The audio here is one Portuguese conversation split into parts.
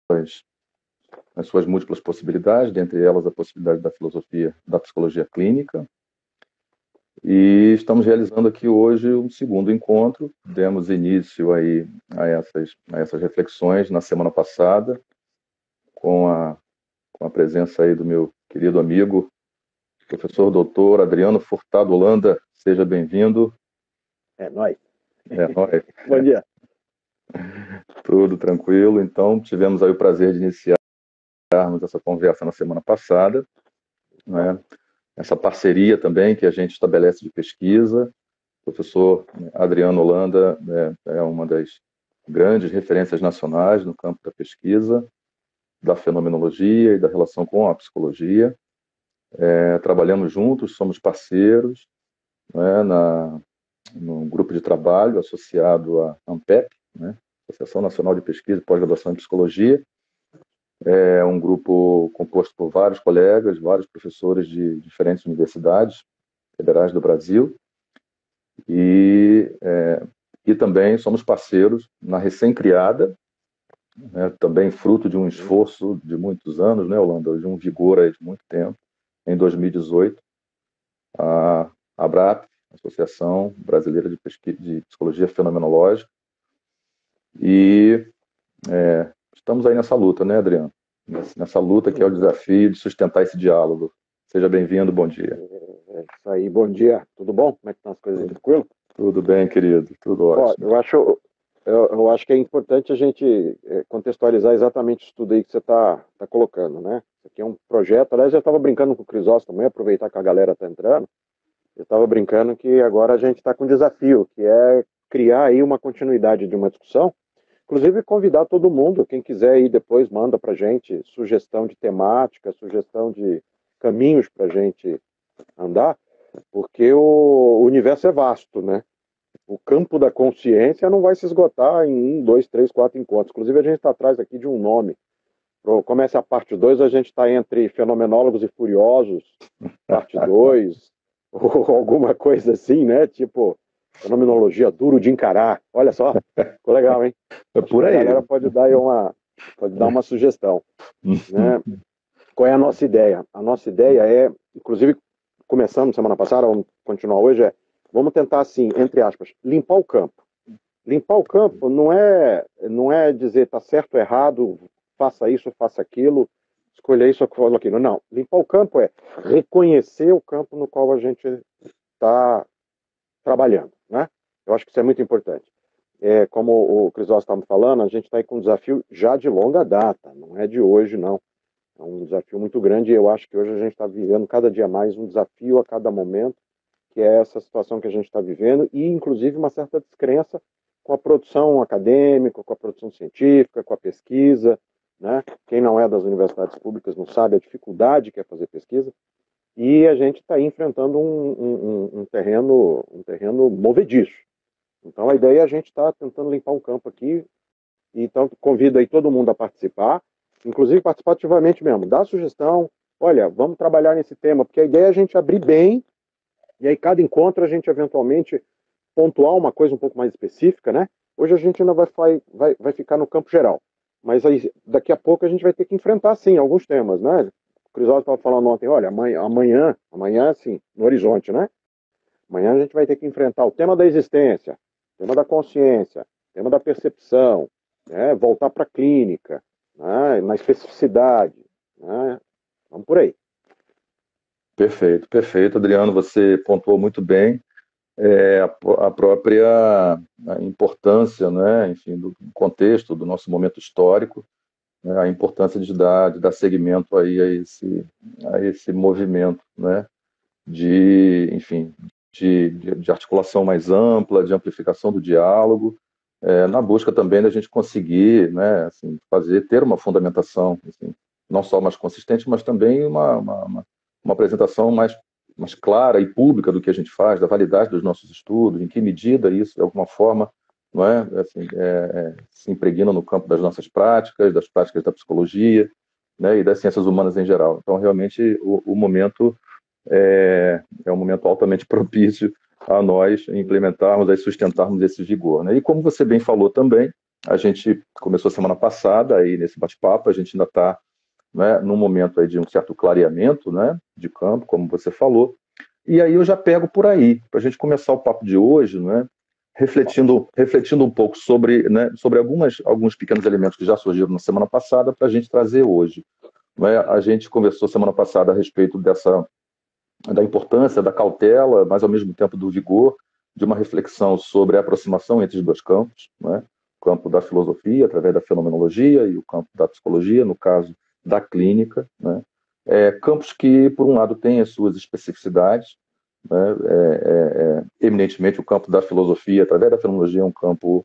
nas suas múltiplas possibilidades, dentre elas a possibilidade da filosofia, da psicologia clínica. E estamos realizando aqui hoje um segundo encontro. Demos início aí a essas reflexões na semana passada, com a presença aí do meu querido amigo, professor doutor Adriano Furtado Holanda. Seja bem-vindo. É nóis. É nóis. Bom dia. Tudo tranquilo. Então, tivemos aí o prazer de iniciarmos essa conversa na semana passada, né? Essa parceria também que a gente estabelece de pesquisa. O professor Adriano Holanda é uma das grandes referências nacionais no campo da pesquisa, da fenomenologia e da relação com a psicologia. Trabalhamos juntos, somos parceiros, né, num grupo de trabalho associado à ANPEP, né, Associação Nacional de Pesquisa e Pós-Graduação em Psicologia. É um grupo composto por vários colegas, vários professores de diferentes universidades federais do Brasil, e também somos parceiros na recém-criada, né, também fruto de um esforço de muitos anos, né, Holanda, de um vigor aí de muito tempo, em 2018, a ABRAP, Associação Brasileira de Psicologia Fenomenológica, e estamos aí nessa luta, né, Adriano? Nessa luta que é o desafio de sustentar esse diálogo. Seja bem-vindo, bom dia. É isso aí, bom dia. Tudo bom? Como é que estão as coisas? Tranquilo? Tudo bem, querido, tudo ótimo. Eu acho que é importante a gente contextualizar exatamente isso tudo aí que você está colocando, né? Isso aqui é um projeto, aliás, eu estava brincando com o Crisóstomo também, aproveitar que a galera está entrando, eu estava brincando que agora a gente está com um desafio, que é criar aí uma continuidade de uma discussão, inclusive convidar todo mundo, quem quiser aí depois manda para a gente sugestão de temática, sugestão de caminhos para a gente andar, porque o universo é vasto, né? O campo da consciência não vai se esgotar em 1, 2, 3, 4 encontros. Inclusive, a gente está atrás aqui de um nome. Começa a parte 2, a gente está entre Fenomenólogos e Furiosos, parte 2, ou alguma coisa assim, né? Tipo, Fenomenologia duro de encarar. Olha só, ficou legal, hein? É por aí. A galera pode dar uma sugestão. Né? Qual é a nossa ideia? A nossa ideia é, inclusive, começamos semana passada, vamos continuar hoje, vamos tentar, assim, entre aspas, limpar o campo. Limpar o campo não é dizer está certo ou errado, faça isso, faça aquilo, escolha isso ou aquilo. Não. Limpar o campo é reconhecer o campo no qual a gente está trabalhando. Né? Eu acho que isso é muito importante. Como o Crisóstomo estava falando, a gente está aí com um desafio já de longa data, não é de hoje, não. É um desafio muito grande e eu acho que hoje a gente está vivendo cada dia mais um desafio a cada momento, que é essa situação que a gente está vivendo e, inclusive, uma certa descrença com a produção acadêmica, com a produção científica, com a pesquisa. Né? Quem não é das universidades públicas não sabe a dificuldade que é fazer pesquisa. E a gente está enfrentando um terreno movediço. Então, a ideia é a gente estar tentando limpar um campo aqui. Então, convido aí todo mundo a participar, inclusive participativamente mesmo. Dá sugestão, olha, vamos trabalhar nesse tema, porque a ideia é a gente abrir bem, e aí cada encontro a gente eventualmente pontuar uma coisa um pouco mais específica, né? Hoje a gente ainda vai ficar no campo geral, mas aí daqui a pouco a gente vai ter que enfrentar, sim, alguns temas, né? O Crisóstomo estava falando ontem, olha, amanhã, assim, no horizonte, né? Amanhã a gente vai ter que enfrentar o tema da existência, o tema da consciência, o tema da percepção, né? Voltar para a clínica, né? Na especificidade, né? Vamos por aí. Perfeito, perfeito, Adriano, você pontuou muito bem a própria importância, né, enfim, do contexto do nosso momento histórico, né, a importância de dar seguimento aí a esse movimento, né, enfim, de articulação mais ampla, de amplificação do diálogo, na busca também da gente conseguir, né, assim, ter uma fundamentação, assim, não só mais consistente, mas também uma apresentação mais clara e pública do que a gente faz, da validade dos nossos estudos, em que medida isso, de alguma forma, não é, assim, se impregna no campo das nossas práticas, das práticas da psicologia, né, e das ciências humanas em geral. Então, realmente, o momento é um momento altamente propício a nós implementarmos e sustentarmos esse vigor. Né? E como você bem falou também, a gente começou semana passada, aí nesse bate-papo, a gente ainda está, né, num momento aí de um certo clareamento, né, de campo, como você falou, e aí eu já pego por aí, para a gente começar o papo de hoje, né, refletindo um pouco sobre, né, sobre alguns pequenos elementos que já surgiram na semana passada para a gente trazer hoje. Né? A gente conversou semana passada a respeito da importância da cautela, mas ao mesmo tempo do vigor, de uma reflexão sobre a aproximação entre os dois campos, né? O campo da filosofia, através da fenomenologia, e o campo da psicologia, no caso da clínica, né? Campos que, por um lado, têm as suas especificidades, né? Eminentemente o campo da filosofia, através da fenomenologia, é um campo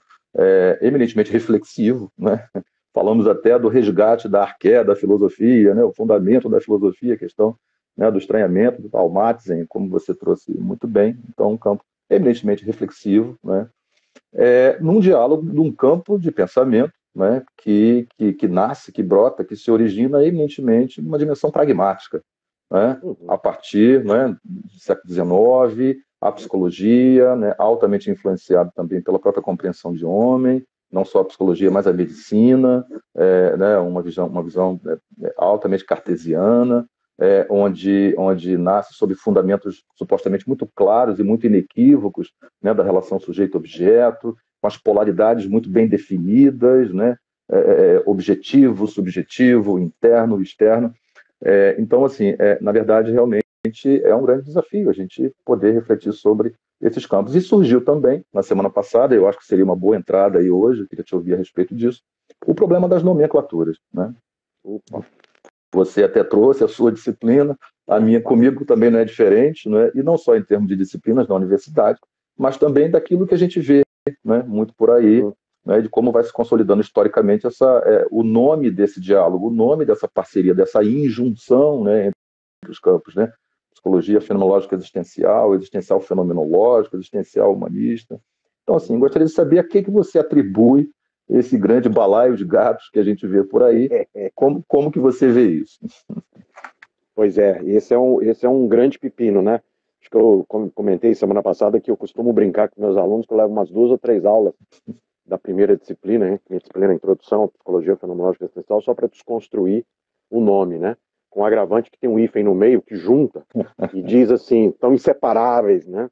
eminentemente reflexivo, né? Falamos até do resgate da arqué da filosofia, né? O fundamento da filosofia, a questão, né, do estranhamento, do Talmatzen, como você trouxe muito bem. Então, um campo eminentemente reflexivo, né? Num diálogo de um campo de pensamento, né, que nasce, que brota, que se origina eminentemente numa dimensão pragmática, né, a partir, né, do século XIX, a psicologia, né, altamente influenciada também pela própria compreensão de homem, não só a psicologia, mas a medicina, né, uma visão altamente cartesiana, onde nasce sob fundamentos supostamente muito claros e muito inequívocos, né, da relação sujeito-objeto, com as polaridades muito bem definidas, né, objetivo, subjetivo, interno, externo. Então, assim, na verdade, realmente é um grande desafio a gente poder refletir sobre esses campos. E surgiu também, na semana passada, eu acho que seria uma boa entrada aí hoje, eu queria te ouvir a respeito disso, o problema das nomenclaturas, né? Opa. Você até trouxe a sua disciplina, a minha comigo também não é diferente, não é? E não só em termos de disciplinas na universidade, mas também daquilo que a gente vê, né, muito por aí, né, de como vai se consolidando historicamente o nome desse diálogo, o nome dessa parceria, dessa injunção, né, entre os campos, né? Psicologia fenomenológica existencial, existencial fenomenológico, existencial humanista. Então, assim, gostaria de saber a que você atribui esse grande balaio de gatos que a gente vê por aí. Como que você vê isso? Pois é, esse é um grande pepino, né? Acho que eu comentei semana passada que eu costumo brincar com meus alunos que eu levo umas 2 ou 3 aulas da primeira disciplina, hein? Minha disciplina Introdução à Psicologia Fenomenológica Existencial, só para desconstruir o nome, né? Com um agravante que tem um hífen no meio que junta e diz assim, tão inseparáveis, né?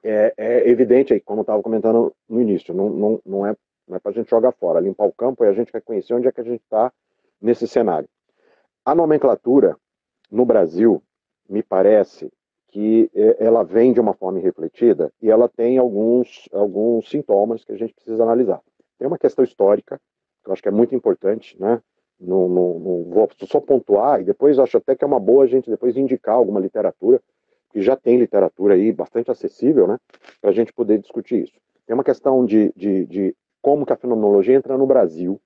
É evidente aí, como eu estava comentando no início, não é para a gente jogar fora, limpar o campo e a gente vai conhecer onde é que a gente está nesse cenário. A nomenclatura no Brasil, me parece que ela vem de uma forma refletida e ela tem alguns sintomas que a gente precisa analisar. Tem uma questão histórica, que eu acho que é muito importante, né? Não vou só pontuar, e depois acho até que é uma boa a gente depois indicar alguma literatura, que já tem literatura aí bastante acessível, né? Para a gente poder discutir isso. Tem uma questão de como que a fenomenologia entra no Brasil,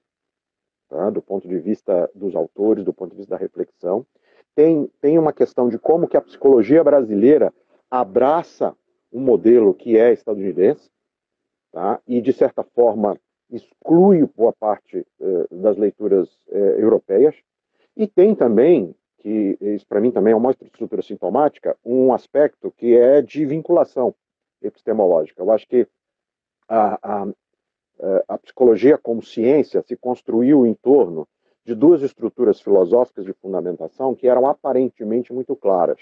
tá? Do ponto de vista dos autores, do ponto de vista da reflexão. Tem uma questão de como que a psicologia brasileira abraça um modelo que é estadunidense, tá? E, de certa forma, exclui boa parte das leituras europeias. E tem também, que isso para mim também é uma estrutura sintomática, um aspecto que é de vinculação epistemológica. Eu acho que a psicologia como ciência se construiu em torno de 2 estruturas filosóficas de fundamentação que eram aparentemente muito claras.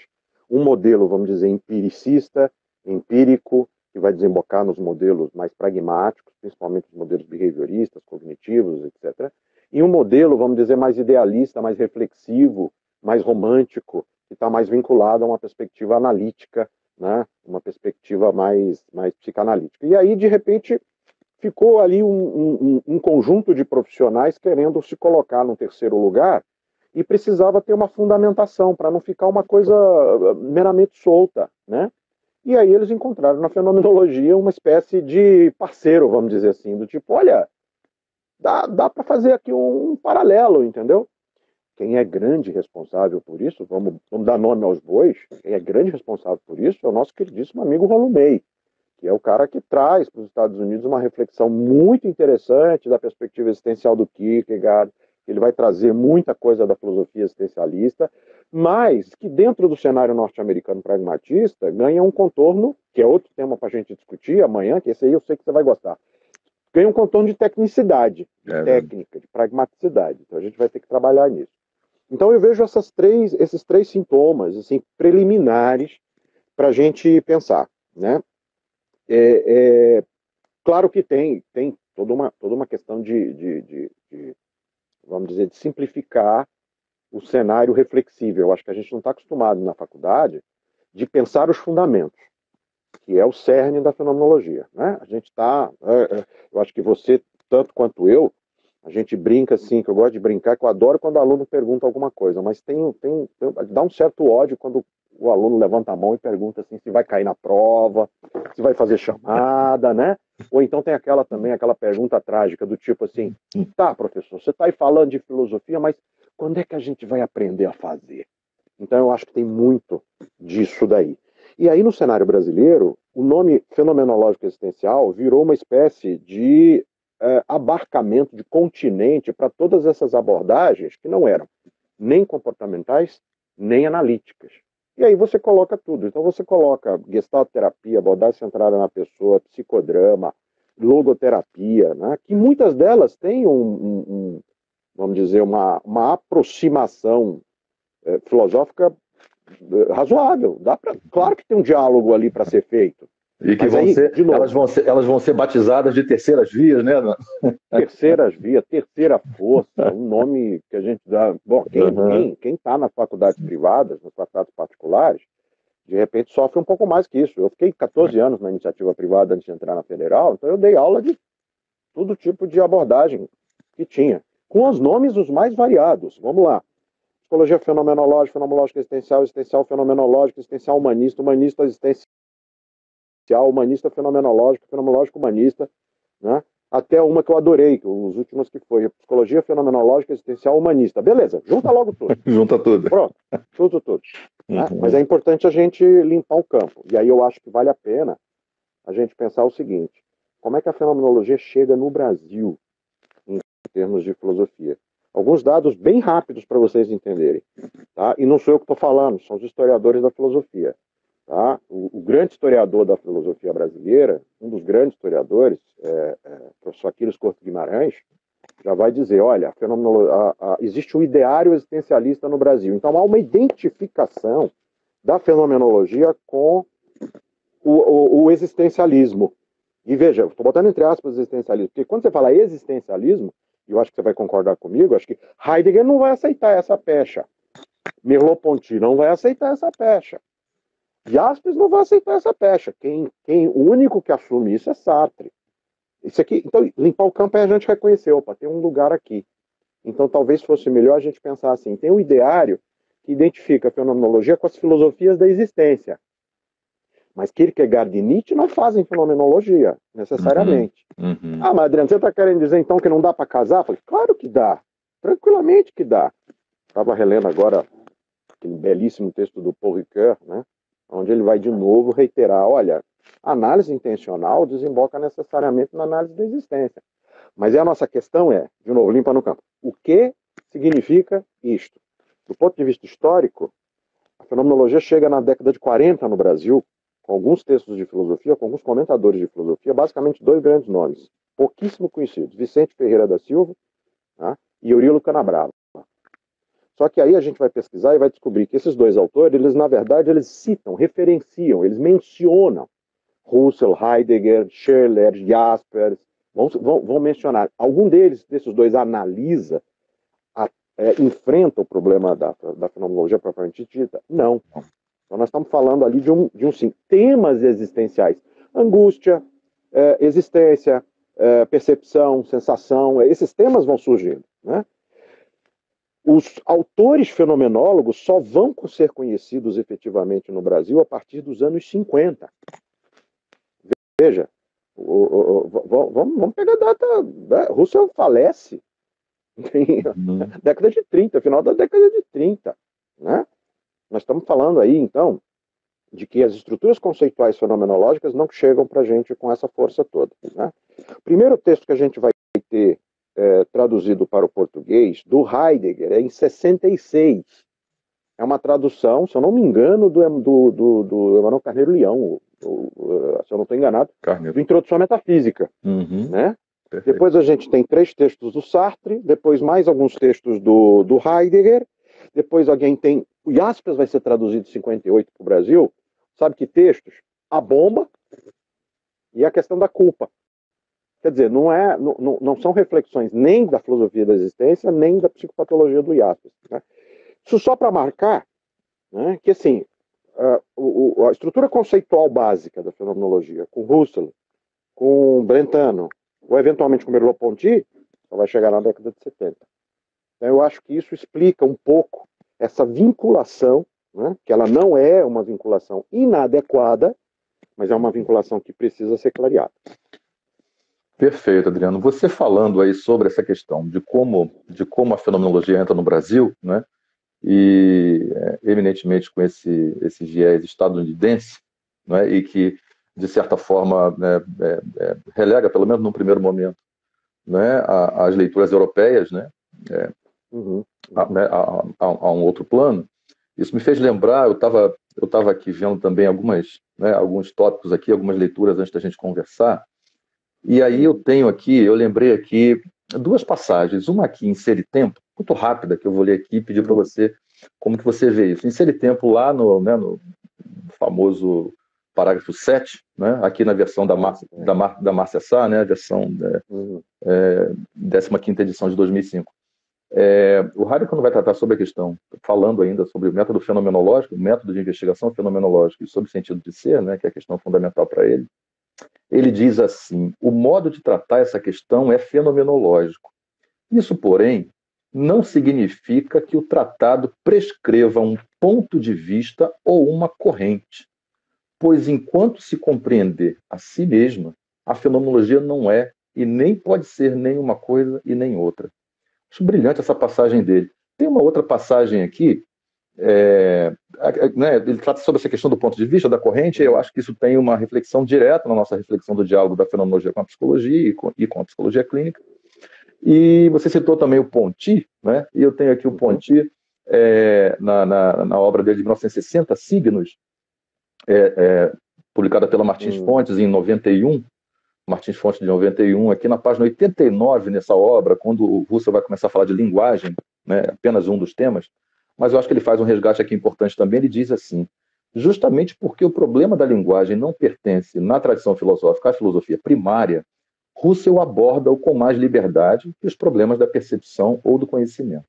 Um modelo, vamos dizer, empiricista, empírico, que vai desembocar nos modelos mais pragmáticos, principalmente os modelos behavioristas, cognitivos, etc. E um modelo, vamos dizer, mais idealista, mais reflexivo, mais romântico, que está mais vinculado a uma perspectiva analítica, né? Uma perspectiva mais psicanalítica. E aí, de repente, ficou ali um conjunto de profissionais querendo se colocar no terceiro lugar e precisava ter uma fundamentação para não ficar uma coisa meramente solta, né? E aí eles encontraram na fenomenologia uma espécie de parceiro, vamos dizer assim, do tipo, olha, dá para fazer aqui um paralelo, entendeu? Quem é grande responsável por isso, vamos dar nome aos bois, quem é grande responsável por isso é o nosso queridíssimo amigo Rolumei, que é o cara que traz para os Estados Unidos uma reflexão muito interessante da perspectiva existencial do Kierkegaard. Ele vai trazer muita coisa da filosofia existencialista, mas que dentro do cenário norte-americano pragmatista ganha um contorno, que é outro tema para a gente discutir amanhã, que esse aí eu sei que você vai gostar, ganha um contorno de tecnicidade, de técnica, de pragmaticidade. Então a gente vai ter que trabalhar nisso. Então eu vejo esses três sintomas assim, preliminares para a gente pensar, né? Claro que tem toda uma questão de, vamos dizer, de simplificar o cenário reflexível. Eu acho que a gente não está acostumado na faculdade de pensar os fundamentos, que é o cerne da fenomenologia, né? A gente está, eu acho que você, tanto quanto eu, a gente brinca assim, que eu gosto de brincar, que eu adoro quando o aluno pergunta alguma coisa, mas dá um certo ódio quando o aluno levanta a mão e pergunta assim, se vai cair na prova, se vai fazer chamada, né? Ou então tem aquela pergunta trágica do tipo assim, tá, professor, você está aí falando de filosofia, mas quando é que a gente vai aprender a fazer? Então eu acho que tem muito disso daí. E aí no cenário brasileiro, o nome fenomenológico existencial virou uma espécie de abarcamento, de continente para todas essas abordagens que não eram nem comportamentais, nem analíticas. E aí você coloca tudo. Então você coloca gestalterapia, abordagem centrada na pessoa, psicodrama, logoterapia, né? Que muitas delas têm vamos dizer, uma aproximação filosófica razoável. Claro que tem um diálogo ali para ser feito. E que elas vão ser batizadas de terceiras vias, né? Terceiras vias, terceira força, um nome que a gente dá. Bom, quem está nas faculdades privadas, nas faculdades particulares, de repente sofre um pouco mais que isso. Eu fiquei 14 anos na iniciativa privada antes de entrar na federal, então eu dei aula de todo tipo de abordagem que tinha, com os nomes os mais variados. Vamos lá. Psicologia fenomenológica, fenomenológica existencial, existencial fenomenológica, existencial humanista, humanista existencial, humanista fenomenológico, fenomenológico humanista, né? Até uma que eu adorei, os últimos que foi psicologia fenomenológica existencial humanista. Beleza, junta logo tudo. Junta tudo. Pronto, junta tudo. Né? Mas é importante a gente limpar o campo. E aí eu acho que vale a pena a gente pensar o seguinte, como é que a fenomenologia chega no Brasil em termos de filosofia? Alguns dados bem rápidos para vocês entenderem. Tá? E não sou eu que estou falando, são os historiadores da filosofia. Tá? O grande historiador da filosofia brasileira, um dos grandes historiadores, professor Aquiles Couto Guimarães, já vai dizer, olha, existe um ideário existencialista no Brasil. Então há uma identificação da fenomenologia com o existencialismo. E veja, estou botando entre aspas existencialismo, porque quando você fala existencialismo, e eu acho que você vai concordar comigo, acho que Heidegger não vai aceitar essa pecha. Merleau-Ponty não vai aceitar essa pecha. Jaspers não vai aceitar essa pecha. O único que assume isso é Sartre. Isso aqui, então, limpar o campo é a gente reconhecer, opa, tem um lugar aqui. Então, talvez fosse melhor a gente pensar assim, tem um ideário que identifica a fenomenologia com as filosofias da existência. Mas Kierkegaard e Nietzsche não fazem fenomenologia, necessariamente. Ah, mas Adriano, você está querendo dizer então que não dá para casar? Falei, claro que dá. Tranquilamente que dá. Estava relendo agora aquele belíssimo texto do Paul Ricoeur, né? Onde ele vai de novo reiterar, olha, a análise intencional desemboca necessariamente na análise da existência. Mas a nossa questão de novo, limpa no campo. O que significa isto? Do ponto de vista histórico, a fenomenologia chega na década de 40 no Brasil, com alguns textos de filosofia, com alguns comentadores de filosofia, basicamente dois grandes nomes, pouquíssimo conhecidos, Vicente Ferreira da Silva, tá? E Eurilo Canabrava. Só que aí a gente vai pesquisar e vai descobrir que esses dois autores, eles na verdade, eles citam, referenciam, eles mencionam Husserl, Heidegger, Schiller, Jaspers, vão mencionar. Algum desses dois analisa, enfrenta o problema da fenomenologia propriamente dita? Não. Então nós estamos falando ali de temas existenciais. Angústia, existência, percepção, sensação, esses temas vão surgindo, né? Os autores fenomenólogos só vão ser conhecidos efetivamente no Brasil a partir dos anos 50. Veja, vamos pegar a data. Husserl falece na década de 30, final da década de 30. Né? Nós estamos falando aí, então, de que as estruturas conceituais fenomenológicas não chegam para a gente com essa força toda. Né? O primeiro texto que a gente vai ter traduzido para o português, do Heidegger, é em 66. É uma tradução, se eu não me engano, do Emmanuel Carneiro Leão, se eu não estou enganado, do Introdução à Metafísica. Né? Perfeito. Depois a gente tem 3 textos do Sartre, depois mais alguns textos do Heidegger, depois alguém tem... O Jaspers vai ser traduzido em 58 para o Brasil. Sabe que textos? A bomba e a questão da culpa. Quer dizer, não são reflexões nem da filosofia da existência, nem da psicopatologia do Jaspers. Né? Isso só para marcar, né, que assim, a estrutura conceitual básica da fenomenologia, com Husserl, com Brentano, ou eventualmente com Merleau-Ponty, só vai chegar na década de 70. Então, eu acho que isso explica um pouco essa vinculação, né, que ela não é uma vinculação inadequada, mas é uma vinculação que precisa ser clareada. Perfeito, Adriano. Você falando aí sobre essa questão de como a fenomenologia entra no Brasil, né? E eminentemente com esse viés estadunidense, né? E que, de certa forma, né, relega, pelo menos num primeiro momento, né, as leituras europeias, né? A um outro plano. Isso me fez lembrar, eu estava aqui vendo também alguns tópicos aqui, algumas leituras antes da gente conversar. E aí eu lembrei aqui 2 passagens, uma aqui em Ser e Tempo, muito rápida, que eu vou ler aqui e pedir para você como que você vê isso. Em Ser e Tempo, lá no famoso parágrafo 7, né, aqui na versão da Márcia Sá, né, a versão 15ª edição de 2005. O Heidegger vai tratar sobre a questão, falando ainda sobre o método fenomenológico, o método de investigação fenomenológica e sobre o sentido de ser, né, que é a questão fundamental para ele. Ele diz assim: o modo de tratar essa questão é fenomenológico. Isso, porém, não significa que o tratado prescreva um ponto de vista ou uma corrente, pois enquanto se compreender a si mesma, a fenomenologia não é e nem pode ser nem uma coisa e nem outra. Acho brilhante essa passagem dele. Tem uma outra passagem aqui, né, ele trata sobre essa questão do ponto de vista, da corrente, e eu acho que isso tem uma reflexão direta na nossa reflexão do diálogo da fenomenologia com a psicologia e com a psicologia clínica. E você citou também o Ponty, né? E eu tenho aqui o Ponty na obra dele de 1960, Signos, publicada pela Martins Fontes em 91, Martins Fontes de 91, aqui na página 89 nessa obra, quando o Husserl vai começar a falar de linguagem, né, apenas um dos temas, mas eu acho que ele faz um resgate aqui importante também. Ele diz assim: justamente porque o problema da linguagem não pertence, na tradição filosófica, à filosofia primária, Husserl aborda-o com mais liberdade que os problemas da percepção ou do conhecimento.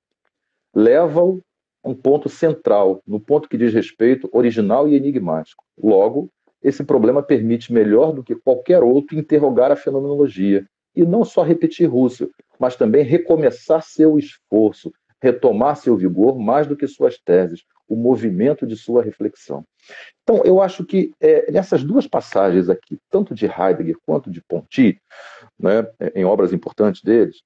Leva-o a um ponto central, no ponto que diz respeito original e enigmático. Logo, esse problema permite, melhor do que qualquer outro, interrogar a fenomenologia, e não só repetir Husserl, mas também recomeçar seu esforço, retomar seu vigor mais do que suas teses, o movimento de sua reflexão. Então, eu acho que nessas 2 passagens aqui, tanto de Heidegger quanto de Ponty, né, em obras importantes deles,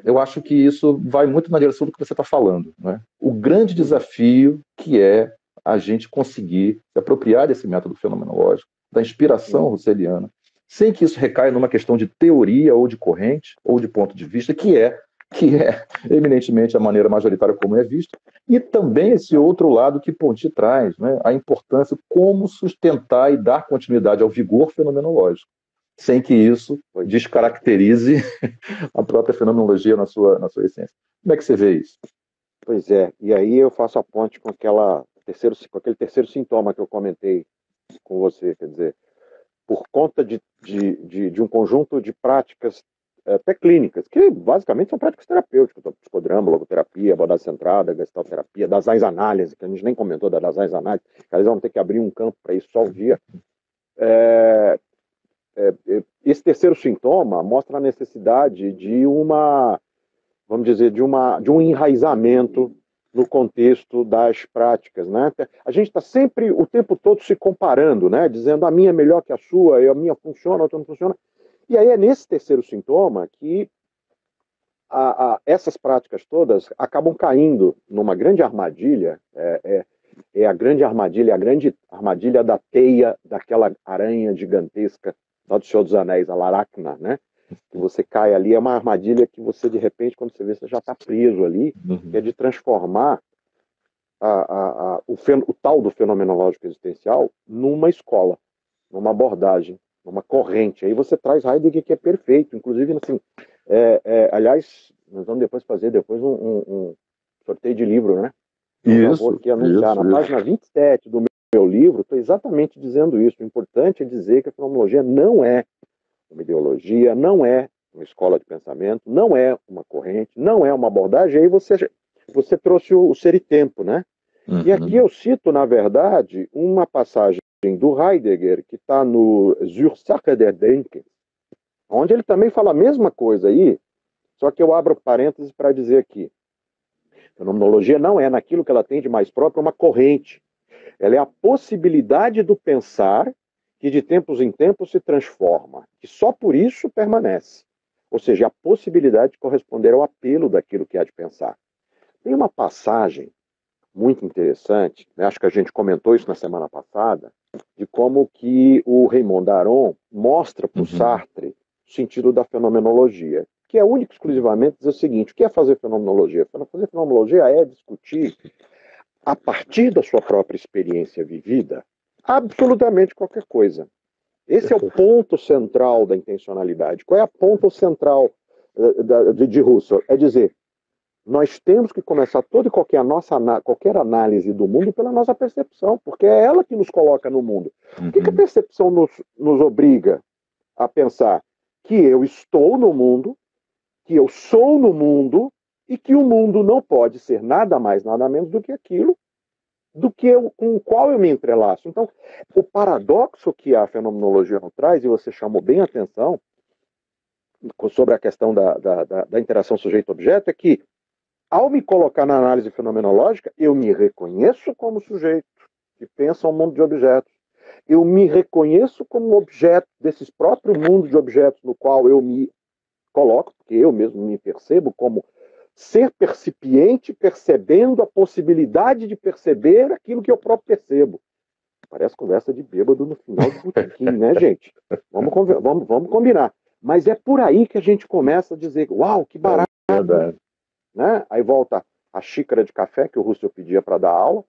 eu acho que isso vai muito na direção do que você está falando, né? O grande desafio que é a gente conseguir se apropriar desse método fenomenológico, da inspiração russeliana, sem que isso recaia numa questão de teoria ou de corrente ou de ponto de vista, que é eminentemente a maneira majoritária como é visto, e também esse outro lado que Ponty traz, né, a importância de como sustentar e dar continuidade ao vigor fenomenológico, sem que isso descaracterize a própria fenomenologia na sua essência. Como é que você vê isso? Pois é, e aí eu faço a ponte com aquele terceiro sintoma que eu comentei com você, quer dizer, por conta de um conjunto de práticas até clínicas, que basicamente são práticas terapêuticas, psicodrama, logoterapia, abordagem centrada, gestalterapia, Daseins análise, que a gente nem comentou da Daseins análise, que às vezes vamos ter que abrir um campo para isso só um dia. Esse terceiro sintoma mostra a necessidade de vamos dizer, de um enraizamento no contexto das práticas, né? A gente está sempre, o tempo todo, se comparando, né? Dizendo a minha é melhor que a sua, a minha funciona, a outra não funciona. E aí é nesse terceiro sintoma que essas práticas todas acabam caindo numa grande armadilha, a grande armadilha da teia daquela aranha gigantesca lá do Senhor dos Anéis, a Laracna, né? Que você cai ali, é uma armadilha que você, de repente, quando você vê, você já está preso ali, que é de transformar o tal do fenomenológico existencial numa escola, numa abordagem uma corrente. Aí você traz Heidegger, que é perfeito. Inclusive, assim, aliás, nós vamos depois fazer um sorteio de livro, né? Eu já vou aqui anunciar. Na página 27 do meu livro, estou exatamente dizendo isso. O importante é dizer que a fenomenologia não é uma ideologia, não é uma escola de pensamento, não é uma corrente, não é uma abordagem. Aí você trouxe o Ser e Tempo, né? Uhum. E aqui eu cito, na verdade, uma passagem do Heidegger, que está no Zur Sache der Denken, onde ele também fala a mesma coisa aí, só que eu abro parênteses para dizer aqui. Fenomenologia não é, naquilo que ela tem de mais próprio, uma corrente. Ela é a possibilidade do pensar que de tempos em tempos se transforma, que só por isso permanece. Ou seja, a possibilidade de corresponder ao apelo daquilo que há de pensar. Tem uma passagem muito interessante, né? Acho que a gente comentou isso na semana passada, de como que o Raymond Aron mostra para o Sartre o sentido da fenomenologia, que é único exclusivamente dizer o seguinte: o que é fazer fenomenologia? Fazer fenomenologia é discutir, a partir da sua própria experiência vivida, absolutamente qualquer coisa. Esse é o ponto central da intencionalidade. Qual é o ponto central de Husserl? É dizer, nós temos que começar toda e qualquer análise do mundo pela nossa percepção, porque é ela que nos coloca no mundo. O que a percepção nos obriga a pensar? Que eu estou no mundo, que eu sou no mundo, e que o mundo não pode ser nada mais, nada menos do que aquilo com o qual eu me entrelaço. Então, o paradoxo que a fenomenologia nos traz, e você chamou bem a atenção sobre a questão da interação sujeito-objeto, é que, ao me colocar na análise fenomenológica, eu me reconheço como sujeito que pensa um mundo de objetos. Eu me reconheço como objeto desses próprios mundos de objetos no qual eu me coloco, porque eu mesmo me percebo como ser percipiente, percebendo a possibilidade de perceber aquilo que eu próprio percebo. Parece conversa de bêbado no final do botequim, né, gente? Vamos combinar. Mas é por aí que a gente começa a dizer, uau, que barato! Né? Aí volta a xícara de café que o Husserl pedia para dar aula,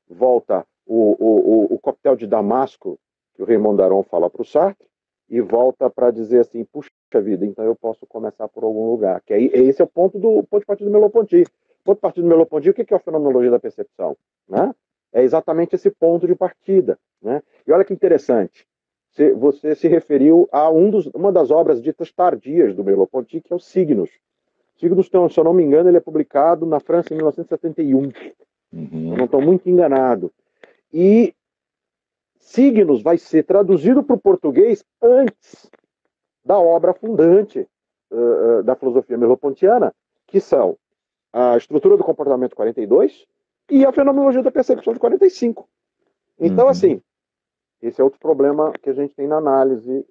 volta o coquetel de Damasco que o Raymond Aron fala para o Sartre, e volta para dizer assim, puxa vida, então eu posso começar por algum lugar. Que aí, esse é o ponto de partida do Merleau-Ponty. Ponto de partida do Merleau-Ponty, o que é a fenomenologia da percepção? Né? É exatamente esse ponto de partida. Né? E olha que interessante, você se referiu a uma das obras ditas tardias do Merleau-Ponty, que é o Signos. Signos, se eu não me engano, ele é publicado na França em 1971. Eu não estou muito enganado. E Signos vai ser traduzido para o português antes da obra fundante da filosofia merleau-pontiana, que são a estrutura do comportamento 42 e a fenomenologia da percepção de 45. Então, assim, esse é outro problema que a gente tem na análise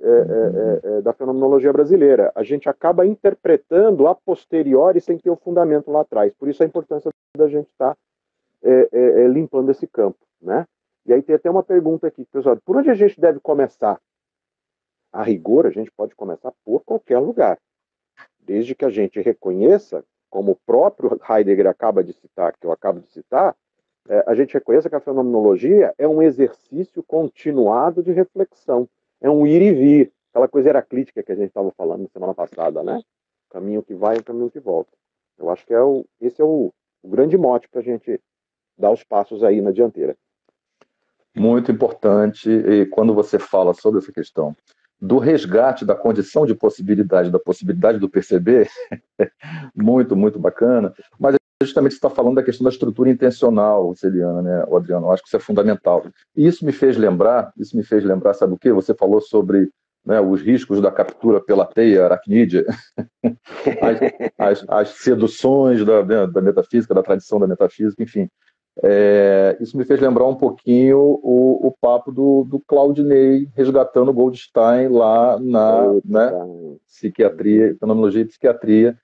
da fenomenologia brasileira. A gente acaba interpretando a posteriori sem ter o fundamento lá atrás. Por isso a importância da gente estar limpando esse campo, né? E aí tem até uma pergunta aqui, pessoal, por onde a gente deve começar? A rigor, a gente pode começar por qualquer lugar, desde que a gente reconheça, como o próprio Heidegger acaba de citar, que eu acabo de citar, a gente reconheça que a fenomenologia é um exercício continuado de reflexão, é um ir e vir, aquela coisa heraclítica que a gente estava falando na semana passada, né? O caminho que vai e o caminho que volta. Eu acho que esse é o grande mote para a gente dar os passos aí na dianteira. Muito importante, e quando você fala sobre essa questão do resgate da condição de possibilidade, da possibilidade do perceber, muito, muito bacana, mas justamente você está falando da questão da estrutura intencional, Celiana, né, Adriano? Eu acho que isso é fundamental. E isso me fez lembrar, sabe o quê? Você falou sobre, né, os riscos da captura pela teia aracnídea, as seduções da metafísica, da tradição da metafísica, enfim. Isso me fez lembrar um pouquinho o papo do Claudinei resgatando Goldstein lá na psiquiatria, fenomenologia e psiquiatria,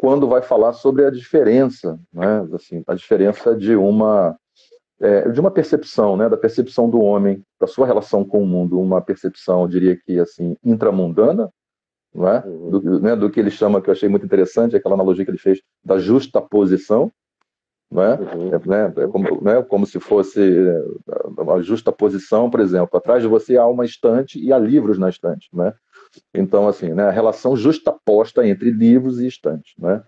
quando vai falar sobre a diferença, né, assim, a diferença de uma percepção, né, da percepção do homem, da sua relação com o mundo, uma percepção, eu diria que assim, intramundana, não é? Do que ele chama, que eu achei muito interessante, aquela analogia que ele fez da justaposição, não é? Uhum. Como se fosse uma justa posição, por exemplo, atrás de você há uma estante e há livros na estante, né? Então, assim, né, a relação justaposta entre livros e estante, né?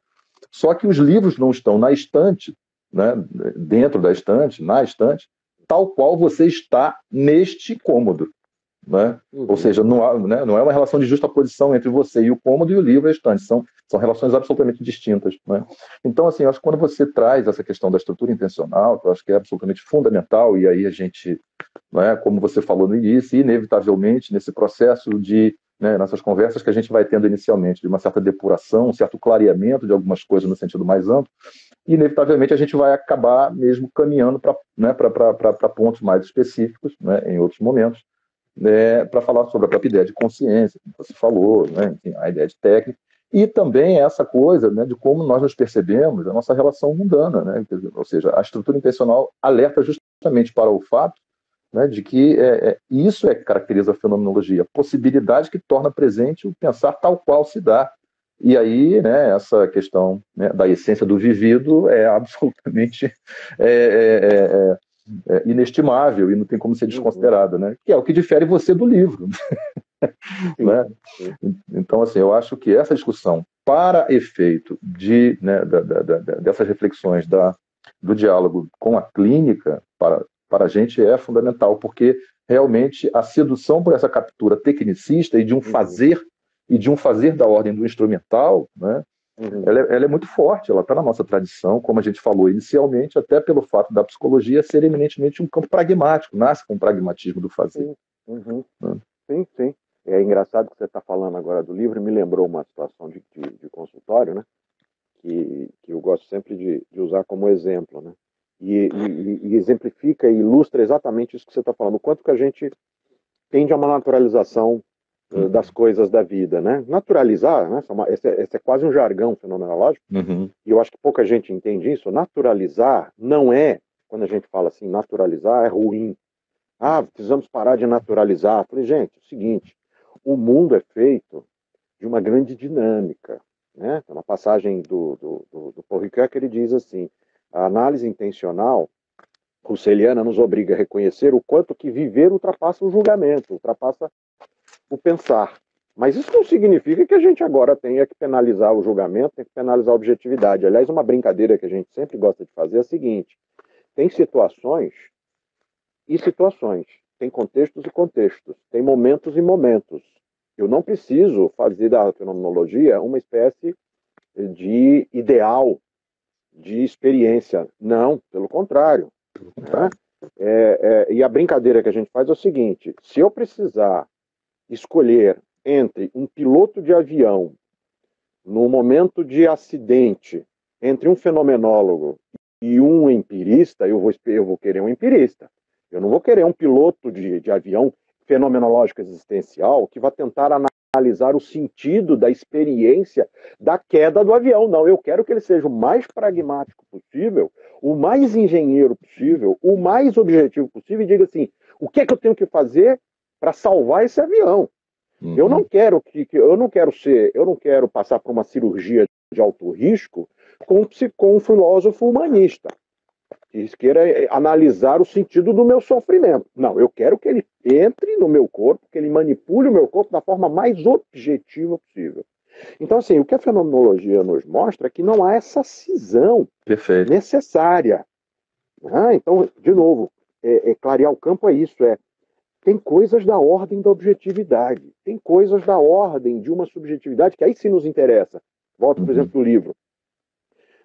Só que os livros não estão na estante, né, dentro da estante, na estante, tal qual você está neste cômodo, né? Ou Uhum. seja, não, há, né, não é uma relação de justaposição entre você e o cômodo e o livro e a estante, são relações absolutamente distintas, né? Então, assim, eu acho que quando você traz essa questão da estrutura intencional, que eu acho que é absolutamente fundamental, e aí a gente, né, como você falou no início, inevitavelmente, nesse processo de, né, nessas conversas que a gente vai tendo inicialmente, de uma certa depuração, um certo clareamento de algumas coisas no sentido mais amplo, inevitavelmente a gente vai acabar mesmo caminhando para, né, pontos mais específicos, né, em outros momentos, né, para falar sobre a própria ideia de consciência, como você falou, né, enfim, a ideia de técnica, e também essa coisa, né, de como nós nos percebemos, a nossa relação mundana, né, ou seja, a estrutura intencional alerta justamente para o fato, né, de que isso é que caracteriza a fenomenologia, a possibilidade que torna presente o pensar tal qual se dá. E aí, né, essa questão, né, da essência do vivido é absolutamente é, inestimável e não tem como ser Uhum. desconsiderada, né? Que é o que difere você do livro, Sim, né? sim. Então, assim, eu acho que essa discussão, para efeito de, né, dessas reflexões do diálogo com a clínica, para a gente é fundamental, porque realmente a sedução por essa captura tecnicista Uhum. e de um fazer da ordem do instrumental, né? Uhum. Ela é muito forte, ela está na nossa tradição, como a gente falou inicialmente, até pelo fato da psicologia ser eminentemente um campo pragmático, nasce com o pragmatismo do fazer. Sim. Uhum. Né? Sim, sim. É engraçado que você está falando agora do livro, me lembrou uma situação de consultório, né? Que eu gosto sempre de usar como exemplo, né? E exemplifica e ilustra exatamente isso que você está falando, o quanto que a gente tende a uma naturalização das Uhum. coisas da vida, né? Naturalizar, né? Esse é quase um jargão fenomenológico, Uhum. e eu acho que pouca gente entende isso. Naturalizar não é, quando a gente fala assim, naturalizar é ruim. Ah, precisamos parar de naturalizar. Eu falei, gente, é o seguinte, o mundo é feito de uma grande dinâmica, né? Tem uma passagem do Paul Ricoeur que ele diz assim, a análise intencional russeliana nos obriga a reconhecer o quanto que viver ultrapassa o julgamento, ultrapassa o pensar. Mas isso não significa que a gente agora tenha que penalizar o julgamento, tenha que penalizar a objetividade. Aliás, uma brincadeira que a gente sempre gosta de fazer é a seguinte, tem situações e situações, tem contextos e contextos, tem momentos e momentos. Eu não preciso fazer da fenomenologia uma espécie de ideal, de experiência. Não, pelo contrário. Né? Tá. E a brincadeira que a gente faz é o seguinte: se eu precisar escolher entre um piloto de avião no momento de acidente, entre um fenomenólogo e um empirista, eu vou querer um empirista. Eu não vou querer um piloto de avião fenomenológico existencial que vai tentar analisar o sentido da experiência da queda do avião. Não, eu quero que ele seja o mais pragmático possível, o mais engenheiro possível, o mais objetivo possível e diga assim, o que é que eu tenho que fazer para salvar esse avião? Eu não Uhum. quero eu não quero passar por uma cirurgia de alto risco com um filósofo humanista que queira analisar o sentido do meu sofrimento. Não, eu quero que ele entre no meu corpo, que ele manipule o meu corpo da forma mais objetiva possível. Então, assim, o que a fenomenologia nos mostra é que não há essa cisão Perfeito. necessária. Então, de novo, clarear o campo é isso, tem coisas da ordem da objetividade, tem coisas da ordem de uma subjetividade que aí sim nos interessa. Volto, por Uhum. exemplo, do livro.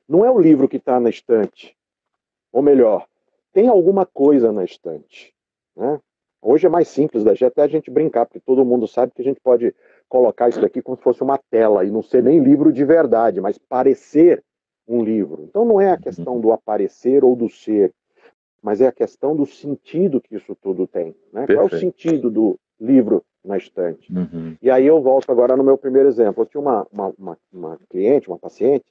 Não é o livro que está na estante, ou melhor, tem alguma coisa na estante. Né? Hoje é mais simples, até a gente brincar, porque todo mundo sabe que a gente pode colocar isso daqui como se fosse uma tela e não ser nem livro de verdade, mas parecer um livro. Então não é a questão Uhum. do aparecer ou do ser, mas é a questão do sentido que isso tudo tem. Né? Qual é o Perfeito. sentido do livro na estante? Uhum. E aí eu volto agora no meu primeiro exemplo. Eu tinha uma cliente, uma paciente,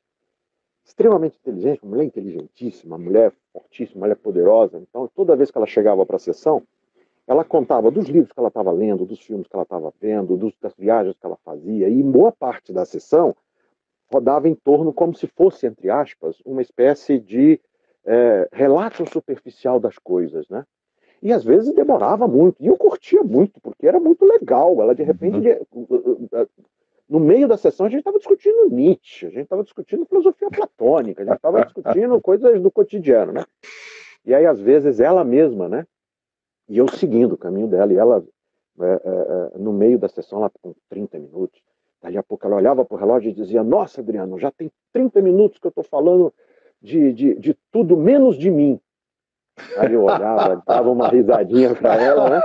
extremamente inteligente, uma mulher inteligentíssima, uma mulher fortíssima, uma mulher poderosa. Então, toda vez que ela chegava para a sessão, ela contava dos livros que ela estava lendo, dos filmes que ela estava vendo, das viagens que ela fazia, e boa parte da sessão rodava em torno, como se fosse, entre aspas, uma espécie de relato superficial das coisas, né? E às vezes demorava muito, e eu curtia muito, porque era muito legal. Ela, de repente, no meio da sessão, a gente estava discutindo Nietzsche, a gente estava discutindo filosofia platônica, a gente estava discutindo coisas do cotidiano, né? E aí, às vezes, ela mesma, né? E eu seguindo o caminho dela, e ela, no meio da sessão, lá com 30 minutos, dali a pouco ela olhava para o relógio e dizia: nossa, Adriano, já tem 30 minutos que eu estou falando de tudo menos de mim. Aí eu olhava, dava uma risadinha para ela, né?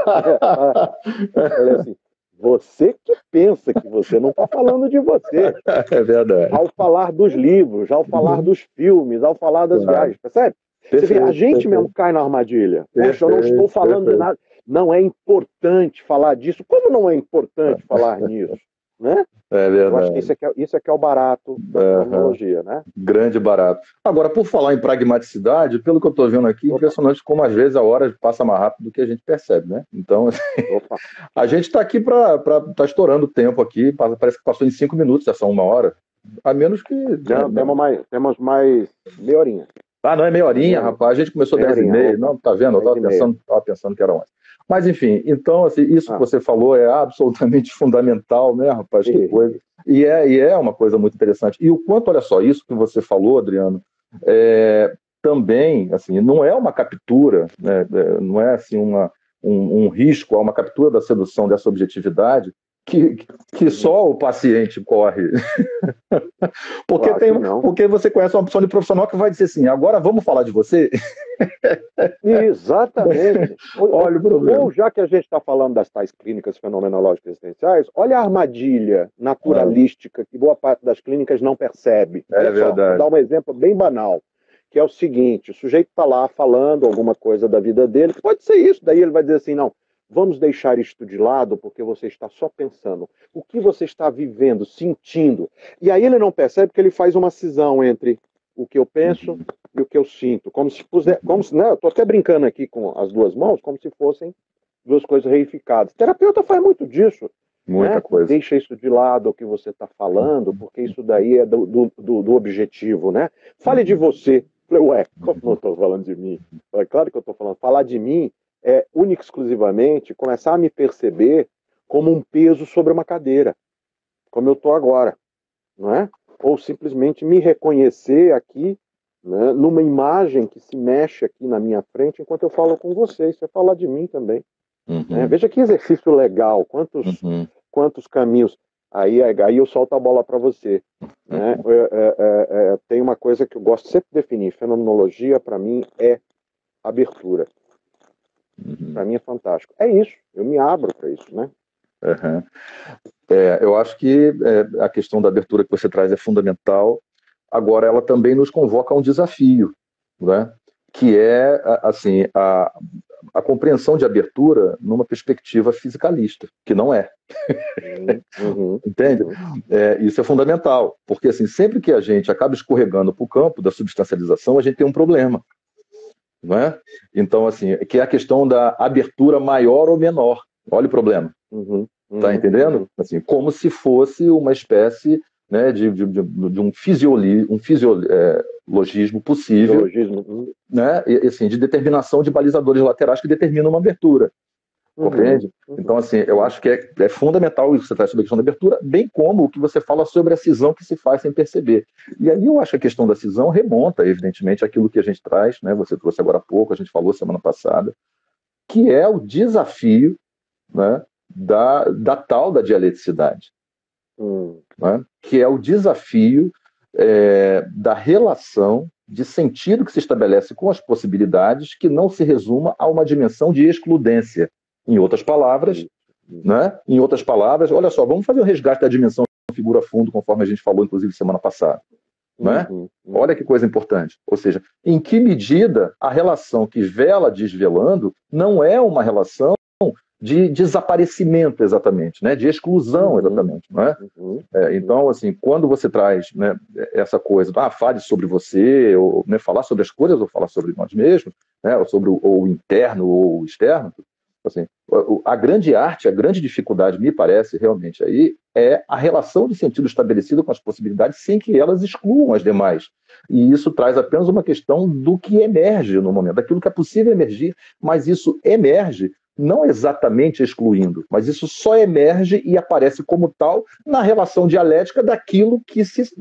Eu falei assim: você que pensa que você não está falando de você. É verdade. Ao falar dos livros, ao falar dos filmes, ao falar das viagens, percebe? Você vê, a gente mesmo cai na armadilha. Poxa, eu não estou falando de nada. Não é importante falar disso. Como não é importante falar nisso? Né? É verdade. Eu acho que isso é que é o barato da tecnologia, né? Grande barato. Agora, por falar em pragmaticidade, pelo que eu estou vendo aqui, impressionante como às vezes a hora passa mais rápido do que a gente percebe, né? Então, assim, a gente está aqui tá estourando o tempo aqui, parece que passou em 5 minutos, já são 1 hora. A menos que... Não, temos mais meia horinha. Ah, não é meia horinha, rapaz. A gente começou 10h30. Não, tá vendo? Eu estava pensando que era 11. Mas, enfim, então, assim, isso que você falou é absolutamente fundamental, né, rapaz? Que coisa. E é uma coisa muito interessante. E o quanto, olha só, isso que você falou, Adriano, também, assim, não é uma captura, né, não é, assim, um risco, é uma captura da sedução dessa objetividade que só o paciente corre. Porque você conhece uma opção de profissional que vai dizer assim: agora vamos falar de você? Exatamente. Olha o problema. Ou já que a gente está falando das tais clínicas fenomenológicas existenciais, olha a armadilha naturalística que boa parte das clínicas não percebe. É verdade. Vou dar um exemplo bem banal, que é o seguinte: o sujeito está lá falando alguma coisa da vida dele, que pode ser isso, daí ele vai dizer assim: não, vamos deixar isto de lado porque você está só pensando. O que você está vivendo, sentindo? E aí ele não percebe que ele faz uma cisão entre o que eu penso e o que eu sinto. Como se, né, eu estou até brincando aqui com as duas mãos, como se fossem duas coisas reificadas. O terapeuta faz muito disso. Muita coisa. Deixa isso de lado, o que você está falando, porque isso daí é do objetivo, né? Fale de você. Falei, ué, como não estou falando de mim? É claro que eu estou falando. Falar de mim é única e exclusivamente começar a me perceber como um peso sobre uma cadeira, como eu estou agora, não é? Ou simplesmente me reconhecer aqui, né, numa imagem que se mexe aqui na minha frente enquanto eu falo com vocês. Isso é falar de mim também. Né? Veja que exercício legal, quantos caminhos. Aí eu solto a bola para você. Né? Tem uma coisa que eu gosto sempre de definir: fenomenologia, para mim, é abertura. Para mim é fantástico. É isso, eu me abro para isso, né? Eu acho que a questão da abertura que você traz é fundamental. Agora, ela também nos convoca a um desafio, né? Que é, assim, a compreensão de abertura numa perspectiva fisicalista, que não é. Entende? Isso é fundamental, porque, assim, sempre que a gente acaba escorregando para o campo da substancialização, a gente tem um problema. Não é? Então, assim, que é a questão da abertura maior ou menor. Olha o problema. Tá entendendo? Assim, como se fosse uma espécie, né, de um fisiologismo possível, né, e, assim, de determinação de balizadores laterais que determinam uma abertura. Compreende? Então, assim, eu acho que é fundamental isso que você traz sobre a questão da abertura, bem como o que você fala sobre a cisão que se faz sem perceber. E aí eu acho que a questão da cisão remonta, evidentemente, àquilo que a gente traz, né? Você trouxe agora há pouco, a gente falou semana passada, que é o desafio, né, da tal da dialeticidade. Né? Que é o desafio da relação de sentido que se estabelece com as possibilidades, que não se resuma a uma dimensão de excludência. Em outras palavras, né? Em outras palavras, olha só, vamos fazer o resgate da dimensão figura-fundo, conforme a gente falou, inclusive, semana passada. Né? Olha que coisa importante. Ou seja, em que medida a relação que vela desvelando não é uma relação de desaparecimento, exatamente, né? De exclusão, exatamente. Né? Então, assim, quando você traz, né, essa coisa, fale sobre você, ou, né, falar sobre as coisas, ou falar sobre nós mesmos, né, ou sobre o interno ou o externo, Assim, a grande arte, a grande dificuldade, me parece, realmente, aí, é a relação de sentido estabelecida com as possibilidades sem que elas excluam as demais. E isso traz apenas uma questão do que emerge no momento, daquilo que é possível emergir, mas isso emerge não exatamente excluindo, mas isso só emerge e aparece como tal na relação dialética daquilo que se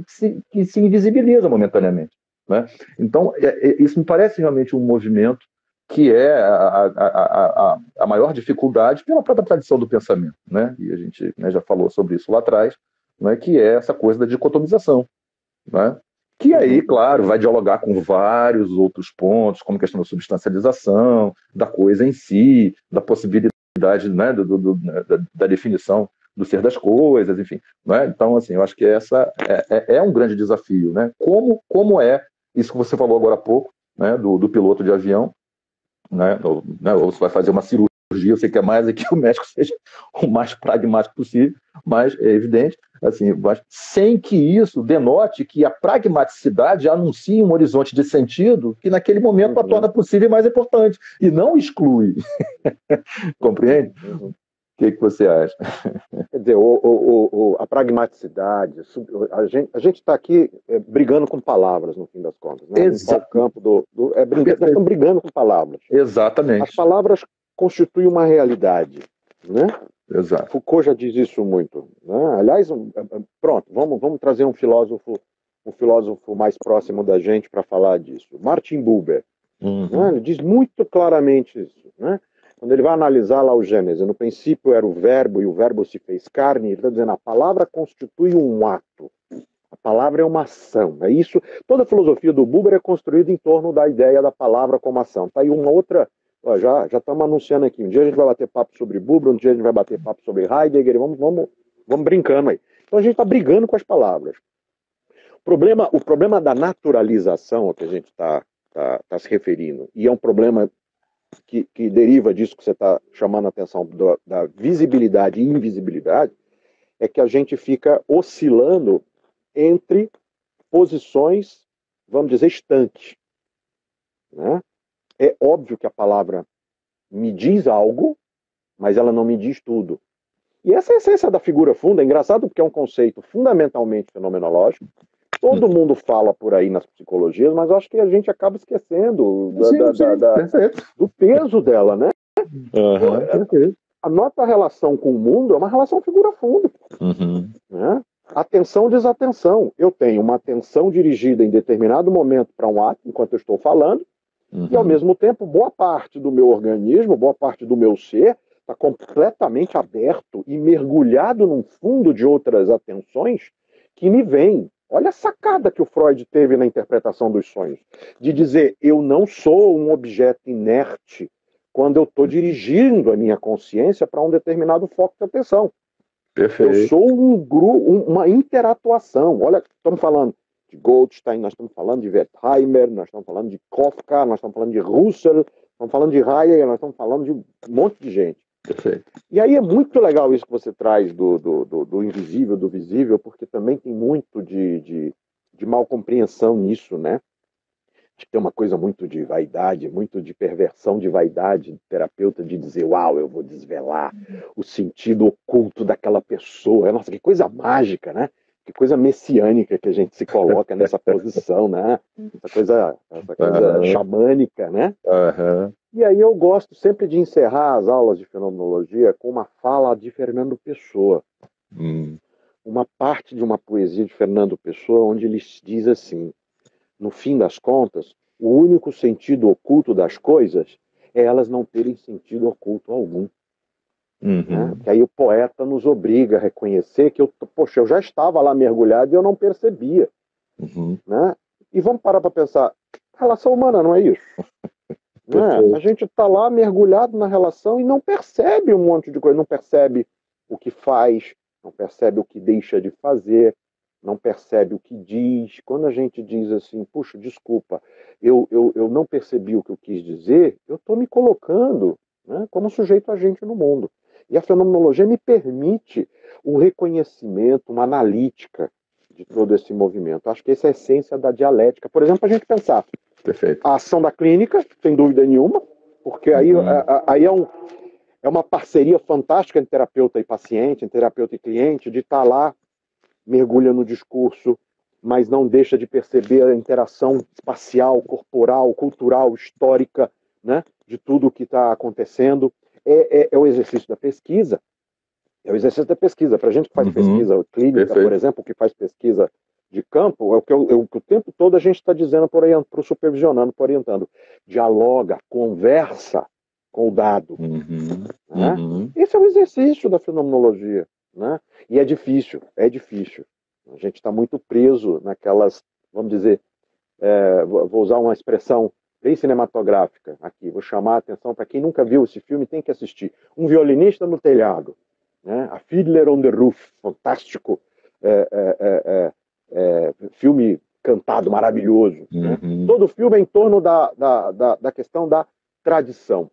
invisibiliza momentaneamente, né? Então, isso me parece realmente um movimento que é a maior dificuldade pela própria tradição do pensamento, né? E a gente, né, já falou sobre isso lá atrás, né, que é essa coisa da dicotomização, né? Que aí, claro, vai dialogar com vários outros pontos, como a questão da substancialização, da coisa em si, da possibilidade, né, da definição do ser das coisas, enfim. Né? Então, assim, eu acho que essa é um grande desafio, né? Como é isso que você falou agora há pouco, né, do piloto de avião, né? Ou você vai fazer uma cirurgia, você quer mais é que o médico seja o mais pragmático possível, mas é evidente, assim, sem que isso denote que a pragmaticidade anuncie um horizonte de sentido que naquele momento a torna possível e mais importante, e não exclui. Compreende? O que você acha? Quer dizer, a pragmaticidade, a gente está aqui brigando com palavras, no fim das contas. Né? Exato. No campo nós estamos brigando com palavras. Exatamente. As palavras constituem uma realidade. Né? Exato. Foucault já diz isso muito. Né? Aliás, pronto, vamos trazer um filósofo mais próximo da gente para falar disso. Martin Buber. Né? Ele diz muito claramente isso. Né? Quando ele vai analisar lá o Gênesis, no princípio era o verbo e o verbo se fez carne, ele está dizendo a palavra constitui um ato. A palavra é uma ação. É isso. Toda a filosofia do Buber é construída em torno da ideia da palavra como ação. Está aí uma outra. Ó, já estamos anunciando aqui. Um dia a gente vai bater papo sobre Buber, um dia a gente vai bater papo sobre Heidegger. Vamos brincando aí. Então a gente está brigando com as palavras. O problema da naturalização, ao que a gente está se referindo, e é um problema que deriva disso que você está chamando a atenção da visibilidade e invisibilidade, é que a gente fica oscilando entre posições, vamos dizer, estanques. Né? É óbvio que a palavra me diz algo, mas ela não me diz tudo. E essa é a essência da figura funda. É engraçado porque é um conceito fundamentalmente fenomenológico. Todo mundo fala por aí nas psicologias, mas eu acho que a gente acaba esquecendo do peso dela, né? A nossa relação com o mundo é uma relação figura-fundo. Né? Atenção, desatenção. Eu tenho uma atenção dirigida em determinado momento para um ato, enquanto eu estou falando, e ao mesmo tempo, boa parte do meu organismo, boa parte do meu ser, está completamente aberto e mergulhado num fundo de outras atenções que me vêm. Olha a sacada que o Freud teve na interpretação dos sonhos, de dizer, eu não sou um objeto inerte quando eu estou dirigindo a minha consciência para um determinado foco de atenção. Perfeito. Eu sou uma interatuação. Olha, estamos falando de Goldstein, nós estamos falando de Wertheimer, nós estamos falando de Kafka, nós estamos falando de Russell, estamos falando de Hayek, nós estamos falando de um monte de gente. Perfeito. E aí é muito legal isso que você traz do invisível, do visível, porque também tem muito de mal compreensão nisso, né? Acho que tem uma coisa muito de vaidade, muito de perversão de vaidade do terapeuta, de dizer, uau, eu vou desvelar o sentido oculto daquela pessoa. Nossa, que coisa mágica, né? Que coisa messiânica que a gente se coloca nessa posição, né? Essa coisa xamânica, né? E aí eu gosto sempre de encerrar as aulas de fenomenologia com uma fala de Fernando Pessoa. Uma parte de uma poesia de Fernando Pessoa, onde ele diz assim, no fim das contas, o único sentido oculto das coisas é elas não terem sentido oculto algum. Né? Que aí o poeta nos obriga a reconhecer que eu já estava lá mergulhado e eu não percebia. Né? E vamos parar para pensar, relação humana não é isso? Né? A gente está lá mergulhado na relação e não percebe um monte de coisa, não percebe o que faz, não percebe o que deixa de fazer, não percebe o que diz. Quando a gente diz assim, puxa, desculpa, eu não percebi o que eu quis dizer, eu estou me colocando, né, como sujeito agente no mundo. E a fenomenologia me permite o reconhecimento, uma analítica de todo esse movimento. Acho que essa é a essência da dialética. Por exemplo, a gente pensar a ação da clínica, sem dúvida nenhuma, porque aí é é uma parceria fantástica entre terapeuta e paciente, entre terapeuta e cliente, de estar lá, mergulha no discurso, mas não deixa de perceber a interação espacial, corporal, cultural, histórica, né, de tudo o que está acontecendo. É o exercício da pesquisa. É o exercício da pesquisa. Para a gente que faz pesquisa clínica, Perfeito. por exemplo, que faz pesquisa de campo, é o que o tempo todo a gente está dizendo para o supervisionando, para orientando. Dialoga, conversa com o dado. Né? Esse é o exercício da fenomenologia. Né? E é difícil, é difícil. A gente está muito preso naquelas, vamos dizer, vou usar uma expressão bem cinematográfica aqui, vou chamar a atenção para quem nunca viu esse filme, tem que assistir. Um violinista no telhado, né? A Fiddler on the Roof, fantástico filme cantado, maravilhoso. Né? Todo filme é em torno da questão da tradição.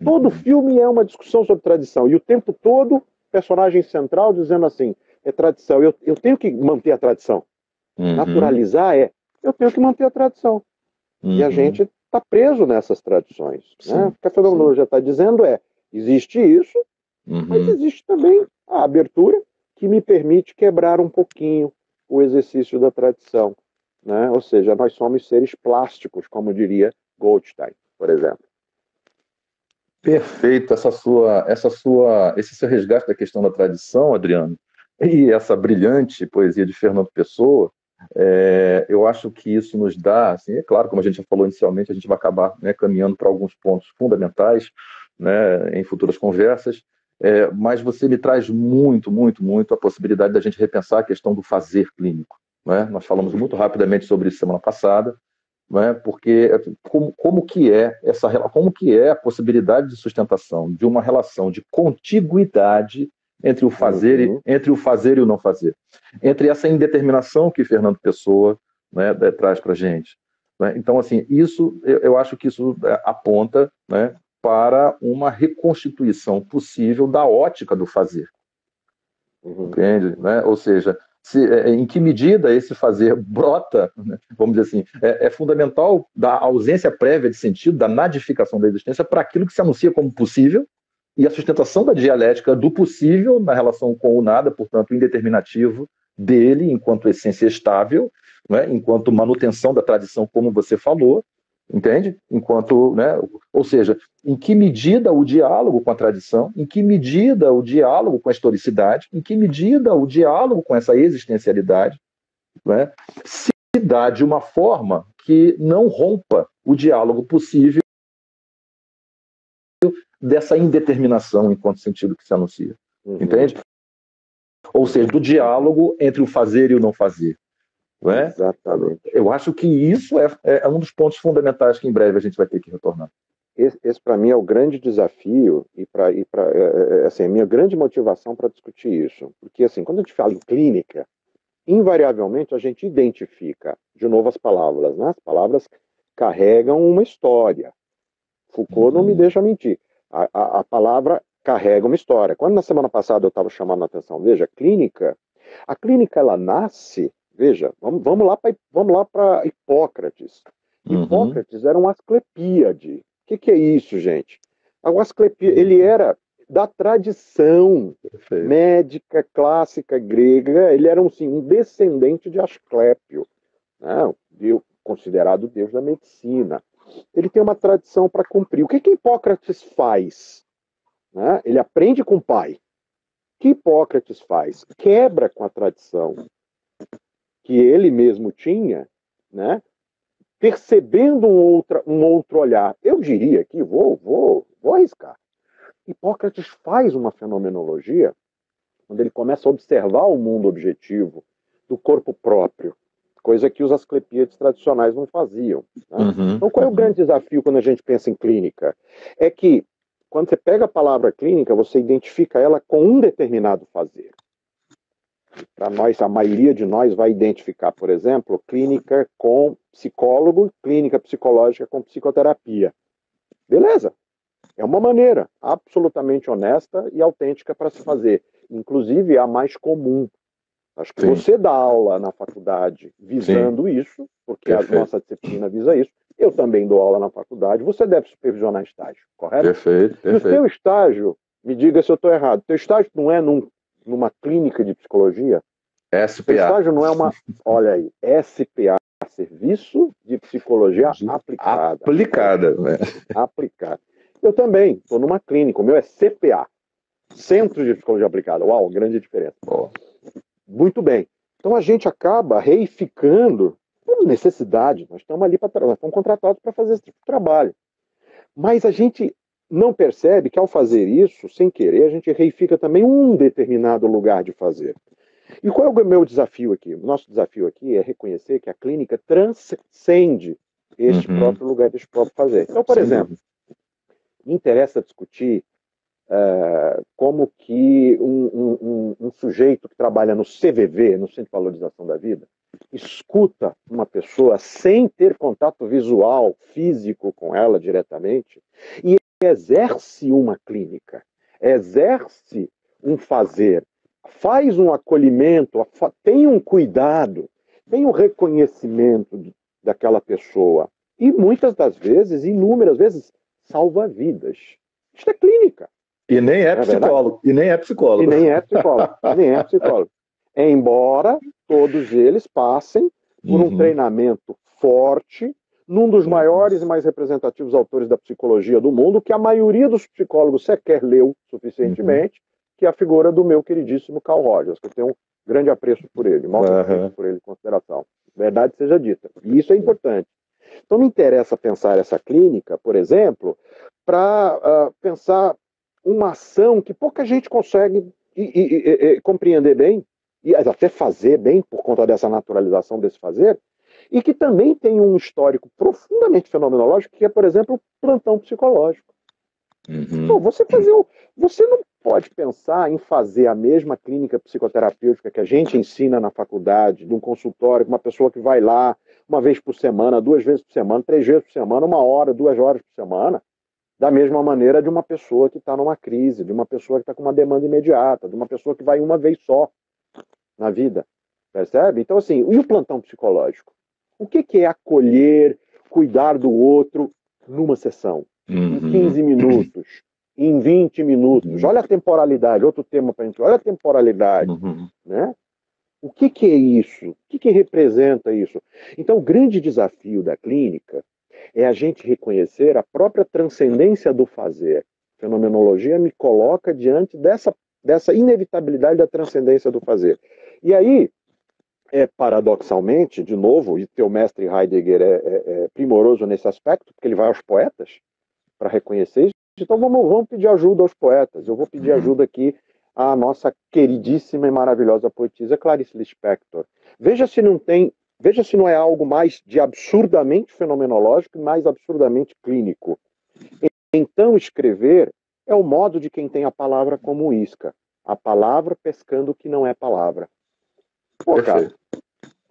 Todo filme é uma discussão sobre tradição, e o tempo todo, personagem central dizendo assim, é tradição, eu tenho que manter a tradição. Naturalizar eu tenho que manter a tradição. E a gente está preso nessas tradições. Né? O que a fenomenologia está dizendo existe isso, mas existe também a abertura que me permite quebrar um pouquinho o exercício da tradição. Né? Ou seja, nós somos seres plásticos, como diria Goldstein, por exemplo. Perfeito, esse seu resgate da questão da tradição, Adriano, e essa brilhante poesia de Fernando Pessoa, eu acho que isso nos dá, assim, é claro, como a gente já falou inicialmente, a gente vai acabar, né, caminhando para alguns pontos fundamentais, né, em futuras conversas, mas você me traz muito, muito, muito a possibilidade da gente repensar a questão do fazer clínico. Né? Nós falamos muito rapidamente sobre isso semana passada, né? Porque como que é a possibilidade de sustentação de uma relação de contiguidade entre o fazer e o não fazer, entre essa indeterminação que Fernando Pessoa, né, traz para a gente. Né? Então, assim, eu acho que isso aponta, né, para uma reconstituição possível da ótica do fazer. Entende? Né? Ou seja, em que medida esse fazer brota, né? Vamos dizer assim, é fundamental da ausência prévia de sentido, da nadificação da existência para aquilo que se anuncia como possível e a sustentação da dialética do possível na relação com o nada, portanto, o indeterminativo dele enquanto essência estável, né? Enquanto manutenção da tradição, como você falou, entende? Enquanto, né? Ou seja, em que medida o diálogo com a tradição, em que medida o diálogo com a historicidade, em que medida o diálogo com essa existencialidade, né, se dá de uma forma que não rompa o diálogo possível dessa indeterminação enquanto sentido que se anuncia. Entende? Ou seja, do diálogo entre o fazer e o não fazer. Né? Exatamente. Eu acho que isso é um dos pontos fundamentais que em breve a gente vai ter que retornar. Esse para mim é o grande desafio assim, a minha grande motivação para discutir isso. Porque assim, quando a gente fala em clínica, invariavelmente a gente identifica, de novo as palavras, né? As palavras carregam uma história. Foucault não me deixa mentir. A palavra carrega uma história. Quando na semana passada eu estava chamando a atenção, veja, a clínica ela nasce, veja, vamos lá para Hipócrates. Hipócrates era um asclepíade. O que é isso, gente? O asclepíade, ele era da tradição médica clássica grega, ele era um descendente de Asclépio, né? Considerado o deus da medicina. Ele tem uma tradição para cumprir. O que Hipócrates faz? Né? Ele aprende com o pai. O que Hipócrates faz? Quebra com a tradição que ele mesmo tinha, né? Percebendo um outro olhar. Eu diria que vou arriscar. Hipócrates faz uma fenomenologia quando ele começa a observar o mundo objetivo do corpo próprio, coisa que os asclepíades tradicionais não faziam. Né? Então, qual é o grande desafio quando a gente pensa em clínica? É que, quando você pega a palavra clínica, você identifica ela com um determinado fazer. Para nós, a maioria de nós vai identificar, por exemplo, clínica com psicólogo, clínica psicológica com psicoterapia. Beleza. É uma maneira absolutamente honesta e autêntica para se fazer. Inclusive, a mais comum. Acho que você dá aula na faculdade visando isso, porque a nossa disciplina visa isso. Eu também dou aula na faculdade. Você deve supervisionar estágio, correto? Perfeito. E o seu estágio, me diga se eu estou errado. Teu estágio não é numa clínica de psicologia? SPA. Teu estágio não é uma... Olha aí, SPA, Serviço de Psicologia Aplicada. Aplicada. Né? Aplicada. Eu também estou numa clínica, o meu é CPA, Centro de Psicologia Aplicada. Uau, grande diferença. Oh. Muito bem. Então a gente acaba reificando, por necessidade, nós estamos ali para nós estamos contratados para fazer esse tipo de trabalho. Mas a gente não percebe que ao fazer isso, sem querer, a gente reifica também um determinado lugar de fazer. E qual é o meu desafio aqui? O nosso desafio aqui é reconhecer que a clínica transcende este próprio lugar, este próprio fazer. Então, por exemplo, me interessa discutir como que um sujeito que trabalha no CVV, no Centro de Valorização da Vida, escuta uma pessoa sem ter contato visual, físico com ela diretamente, e exerce uma clínica, exerce um fazer, faz um acolhimento, tem um cuidado, tem um reconhecimento daquela pessoa. E muitas das vezes, inúmeras vezes, salva vidas. Isto é clínica. E nem é psicólogo. E nem é psicólogo. E nem é psicólogo. Nem é psicólogo. Embora todos eles passem por um treinamento forte num dos maiores e mais representativos autores da psicologia do mundo, que a maioria dos psicólogos sequer leu suficientemente, que é a figura do meu queridíssimo Carl Rogers, que eu tenho um grande apreço por ele, mal respeito por ele em consideração. Verdade seja dita. E isso é importante. Então me interessa pensar essa clínica, por exemplo, para pensar uma ação que pouca gente consegue compreender bem, e até fazer bem por conta dessa naturalização desse fazer, e que também tem um histórico profundamente fenomenológico, que é, por exemplo, o plantão psicológico. Então, você não pode pensar em fazer a mesma clínica psicoterapêutica que a gente ensina na faculdade, de um consultório, com uma pessoa que vai lá uma vez por semana, 2 vezes por semana, 3 vezes por semana, 1 hora, 2 horas por semana, da mesma maneira de uma pessoa que está numa crise, de uma pessoa que está com uma demanda imediata, de uma pessoa que vai uma vez só na vida. Percebe? Então, assim, e o plantão psicológico? O que é acolher, cuidar do outro numa sessão? Em 15 minutos, em 20 minutos. Olha a temporalidade, outro tema para a gente. Olha a temporalidade. Né? O que é isso? O que representa isso? Então, o grande desafio da clínica é a gente reconhecer a própria transcendência do fazer. A fenomenologia me coloca diante dessa inevitabilidade da transcendência do fazer. E aí, paradoxalmente, de novo, e teu mestre Heidegger é primoroso nesse aspecto, porque ele vai aos poetas para reconhecer isso. Então vamos pedir ajuda aos poetas. Eu vou pedir ajuda aqui à nossa queridíssima e maravilhosa poetisa Clarice Lispector. Veja se não é algo mais de absurdamente fenomenológico e mais absurdamente clínico. Então escrever é o modo de quem tem a palavra como isca. A palavra pescando o que não é palavra. Pô, cara,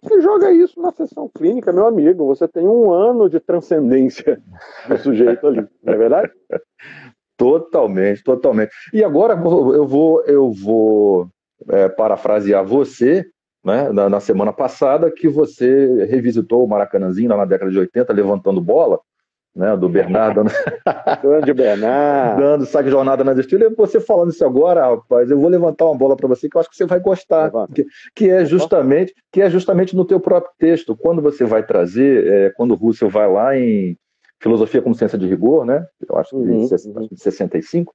você joga isso na sessão clínica, meu amigo, você tem 1 ano de transcendência do sujeito ali, não é verdade? Totalmente. E agora eu vou parafrasear você, né, na semana passada, que você revisitou o Maracanãzinho lá na década de 80, levantando bola, né, do Bernardo. Grande Bernardo. Dando saque jornada nas estrelas. E você falando isso agora, rapaz, eu vou levantar uma bola para você que eu acho que você vai gostar. Que é justamente no teu próprio texto. Quando você vai trazer, quando o Russell vai lá em Filosofia como Ciência de Rigor, né? Eu acho que de 65.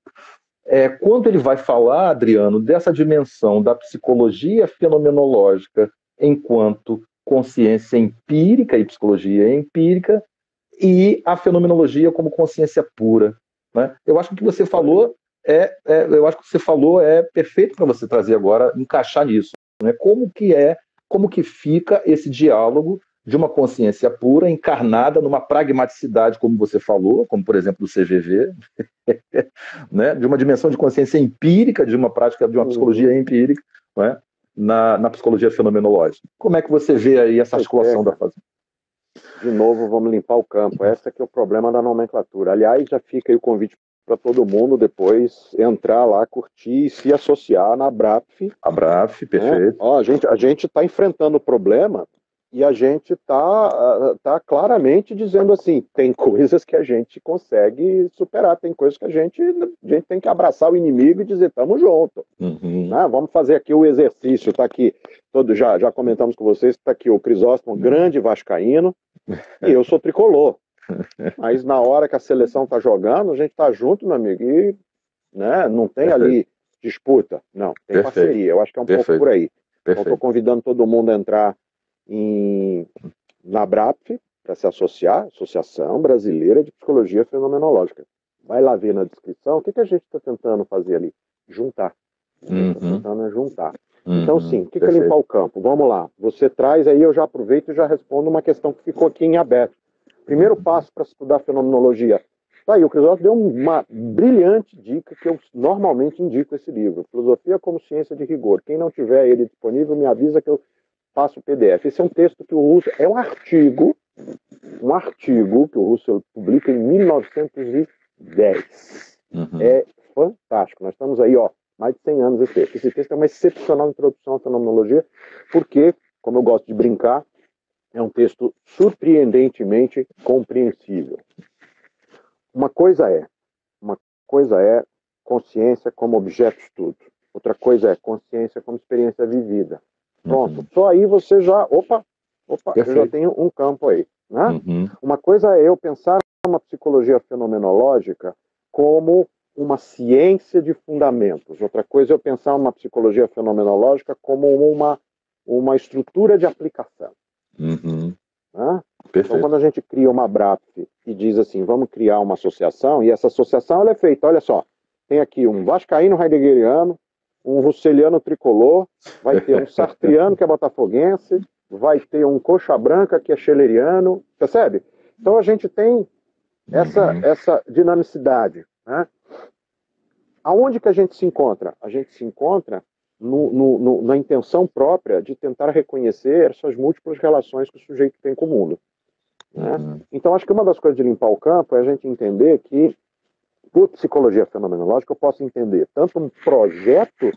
Quando ele vai falar, Adriano, dessa dimensão da psicologia fenomenológica enquanto consciência empírica e psicologia empírica, e a fenomenologia como consciência pura, né? Eu acho que o que você falou é perfeito para você trazer agora, encaixar nisso, né? Como que fica esse diálogo de uma consciência pura encarnada numa pragmaticidade, como você falou, como por exemplo do CVV, né? De uma dimensão de consciência empírica, de uma prática, de uma psicologia empírica, né? Na psicologia fenomenológica. Como é que você vê aí essa articulação da fase? De novo, vamos limpar o campo. Esse que é o problema da nomenclatura. Aliás, já fica aí o convite para todo mundo depois entrar lá, curtir e se associar na Abrapf. Abrapf, perfeito. Ó, a gente está enfrentando o problema E a gente tá claramente dizendo assim, tem coisas que a gente consegue superar, tem coisas que a gente tem que abraçar o inimigo e dizer, tamo junto. Né? Vamos fazer aqui o exercício, tá aqui, já comentamos com vocês, tá aqui o Crisóstomo, grande vascaíno, e eu sou tricolor. Mas na hora que a seleção tá jogando, a gente tá junto, meu amigo, e né, não tem ali disputa, não, tem parceria. Eu acho que é um pouco por aí. Então, estou convidando todo mundo a entrar na BRAPF para se associar, Associação Brasileira de Psicologia Fenomenológica. Vai lá ver na descrição o que a gente está tentando fazer ali. Juntar. A gente está tentando juntar. Então, sim, o que é limpar o campo? Vamos lá. Você traz aí, eu já aproveito e já respondo uma questão que ficou aqui em aberto. Primeiro passo para estudar fenomenologia. Tá aí, o Crisóstomo deu uma brilhante dica que eu normalmente indico esse livro. Filosofia como Ciência de Rigor. Quem não tiver ele disponível, me avisa que eu passo o PDF. Esse é um texto que o Russell... É um artigo que o Russell publica em 1910. É fantástico. Nós estamos aí, mais de 100 anos esse texto. Esse texto é uma excepcional introdução à fenomenologia, porque, como eu gosto de brincar, é um texto surpreendentemente compreensível. Uma coisa é consciência como objeto de estudo. Outra coisa é consciência como experiência vivida. Pronto. Só aí você já... Opa, eu já tenho um campo aí. Né? Uma coisa é eu pensar uma psicologia fenomenológica como uma ciência de fundamentos. Outra coisa é eu pensar uma psicologia fenomenológica como uma estrutura de aplicação. Né? Então, quando a gente cria uma BRAPF e diz assim, vamos criar uma associação, e essa associação ela é feita, olha só, tem aqui um vascaíno heideggeriano, um russeliano tricolor, vai ter um sartriano que é botafoguense, vai ter um coxa branca que é scheleriano, percebe? Então a gente tem essa dinamicidade. Né? Aonde que a gente se encontra? A gente se encontra na intenção própria de tentar reconhecer essas múltiplas relações que o sujeito tem com o mundo. Né? Então, acho que uma das coisas de limpar o campo é a gente entender que, por psicologia fenomenológica, eu posso entender tanto um projeto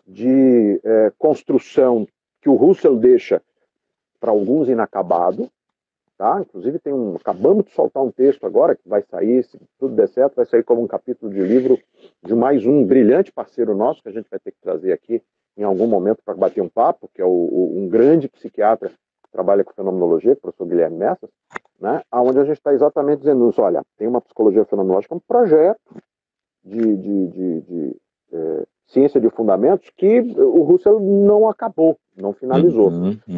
de construção que o Russell deixa para alguns inacabado, tá? Inclusive acabamos de soltar um texto agora que vai sair, se tudo der certo, vai sair como um capítulo de livro de mais um brilhante parceiro nosso, que a gente vai ter que trazer aqui em algum momento para bater um papo, que é um grande psiquiatra que trabalha com fenomenologia, o professor Guilherme Messas, né? Onde a gente está exatamente dizendo isso, olha, tem uma psicologia fenomenológica, um projeto de ciência de fundamentos que o Russell não acabou, não finalizou.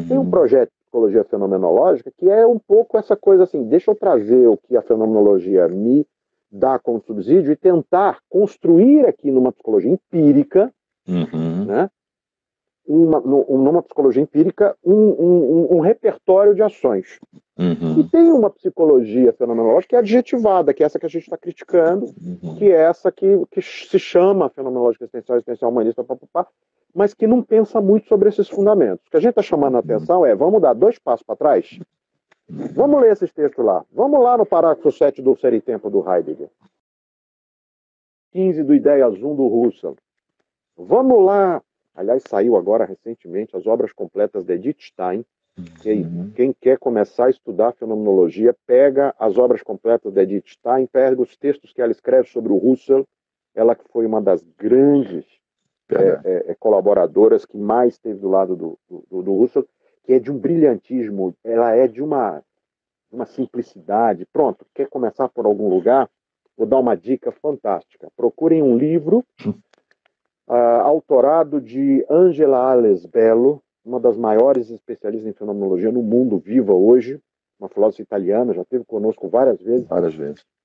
Tem um projeto de psicologia fenomenológica que é um pouco essa coisa assim, deixa eu trazer o que a fenomenologia me dá como subsídio e tentar construir aqui numa psicologia empírica, né? Numa psicologia empírica, um repertório de ações. E tem uma psicologia fenomenológica que é adjetivada, que é essa que a gente está criticando, que é essa que se chama fenomenológica existencial humanista, mas que não pensa muito sobre esses fundamentos. O que a gente está chamando a atenção é, vamos dar 2 passos para trás? Vamos ler esses textos lá. Vamos lá no parágrafo 7 do Ser e Tempo do Heidegger. 15 do Ideias 1 do Russell. Vamos lá. Aliás, saiu agora recentemente as obras completas de Edith Stein. Quem quer começar a estudar fenomenologia, pega as obras completas de Edith Stein, pega os textos que ela escreve sobre o Russell. Ela que foi uma das grandes colaboradoras que mais esteve do lado do Russell, que é de um brilhantismo, ela é de uma simplicidade. Pronto, quer começar por algum lugar? Vou dar uma dica fantástica. Procurem um livro autorado de Angela Ales Bello, uma das maiores especialistas em fenomenologia no mundo, viva hoje, uma filósofa italiana, já esteve conosco várias vezes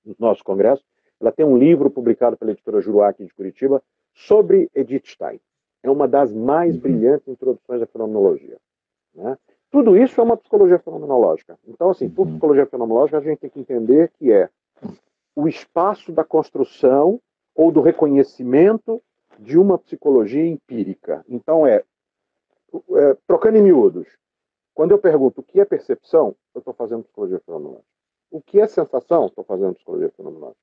nos nossos congressos. Ela tem um livro publicado pela editora Juruá aqui de Curitiba sobre Edith Stein. É uma das mais brilhantes introduções à fenomenologia. Né? Tudo isso é uma psicologia fenomenológica. Então, assim, por psicologia fenomenológica, a gente tem que entender que é o espaço da construção ou do reconhecimento de uma psicologia empírica. Então, trocando em miúdos, quando eu pergunto o que é percepção, eu estou fazendo psicologia fenomenológica. O que é sensação? Estou fazendo psicologia fenomenológica.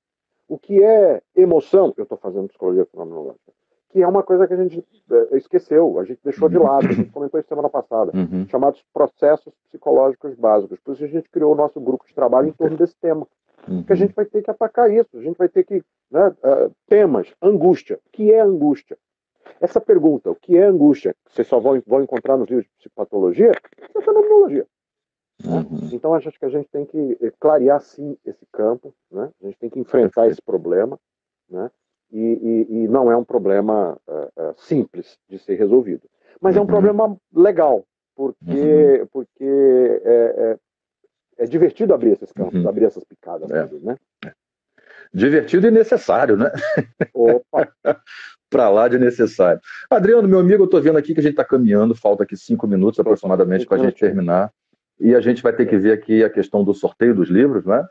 O que é emoção? Eu estou fazendo psicologia fenomenológica. que é uma coisa que a gente esqueceu, a gente deixou de lado, a gente comentou isso semana passada, chamados processos psicológicos básicos. Por isso a gente criou o nosso grupo de trabalho em torno desse tema. Que a gente vai ter que atacar isso, a gente vai ter que... Né, temas, angústia. O que é angústia? Essa pergunta, o que é angústia, que vocês só vão encontrar nos livros de psicopatologia, é fenomenologia. Né? Então acho que a gente tem que clarear sim esse campo, né? A gente tem que enfrentar esse problema, né? E não é um problema simples de ser resolvido. Mas é um problema legal, porque é divertido abrir esses campos, abrir essas picadas. Né? Divertido e necessário, né? Opa! Para lá de necessário. Adriano, meu amigo, eu estou vendo aqui que a gente está caminhando, falta aqui 5 minutos aproximadamente para a gente terminar. E a gente vai ter que ver aqui a questão do sorteio dos livros, né?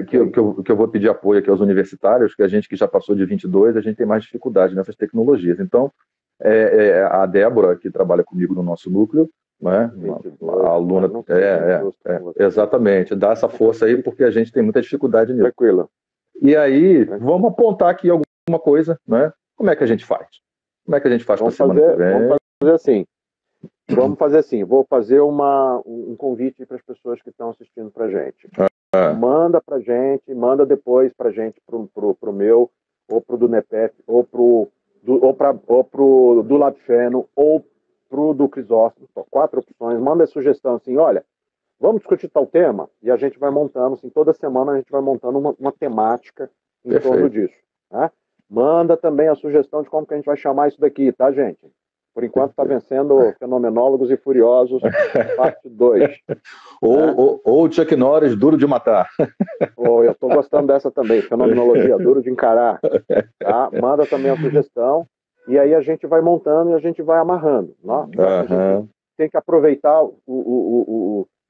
Que eu vou pedir apoio aqui aos universitários, que a gente que já passou de 22, a gente tem mais dificuldade nessas tecnologias. Então, a Débora, que trabalha comigo no nosso núcleo, né? A aluna, exatamente, dá essa força aí, porque a gente tem muita dificuldade nisso. Tranquilo. E aí, vamos apontar aqui alguma coisa, né? Como é que a gente faz? Como é que a gente faz para a semana que vem? Vamos fazer assim, vou fazer um convite para as pessoas que estão assistindo para a gente. Manda para a gente, manda depois para a gente, pro meu, ou pro do NEPEF, ou pro do Labfeno, ou pro do Crisóstomo, 4 opções. Manda a sugestão assim, olha, vamos discutir tal tema, e a gente vai montando, assim, toda semana a gente vai montando uma temática em torno disso. Né? Manda também a sugestão de como que a gente vai chamar isso daqui, tá, gente? Por enquanto está vencendo Fenomenólogos e Furiosos, parte 2. Ou Chuck Norris, Duro de Matar. Eu estou gostando dessa também, Fenomenologia, Duro de Encarar. Tá? Manda também a sugestão, e aí a gente vai montando e a gente vai amarrando. Né? A gente tem que aproveitar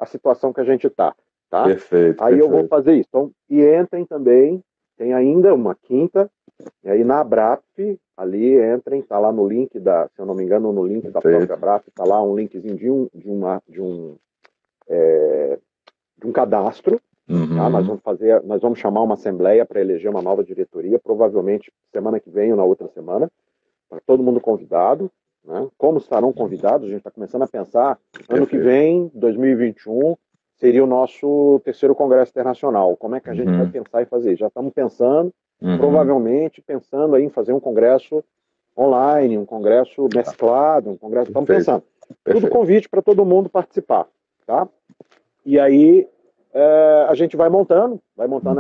a situação que a gente está. Tá? Perfeito. Aí eu vou fazer isso. Então, e entrem também, tem ainda uma quinta, e aí na Abrap, ali entrem, tá lá no link se eu não me engano, no link da própria Abrap, tá lá um linkzinho de um cadastro. Tá? Nós vamos chamar uma assembleia para eleger uma nova diretoria, provavelmente semana que vem ou na outra semana, para todo mundo convidado. Né? Como estarão convidados, a gente está começando a pensar, ano que vem, 2021, seria o nosso 3º Congresso Internacional. Como é que a gente vai pensar e fazer? Já estamos pensando, provavelmente pensando aí em fazer um congresso online, um congresso mesclado, um congresso... Estamos pensando. Tudo convite para todo mundo participar. Tá? E aí a gente vai montando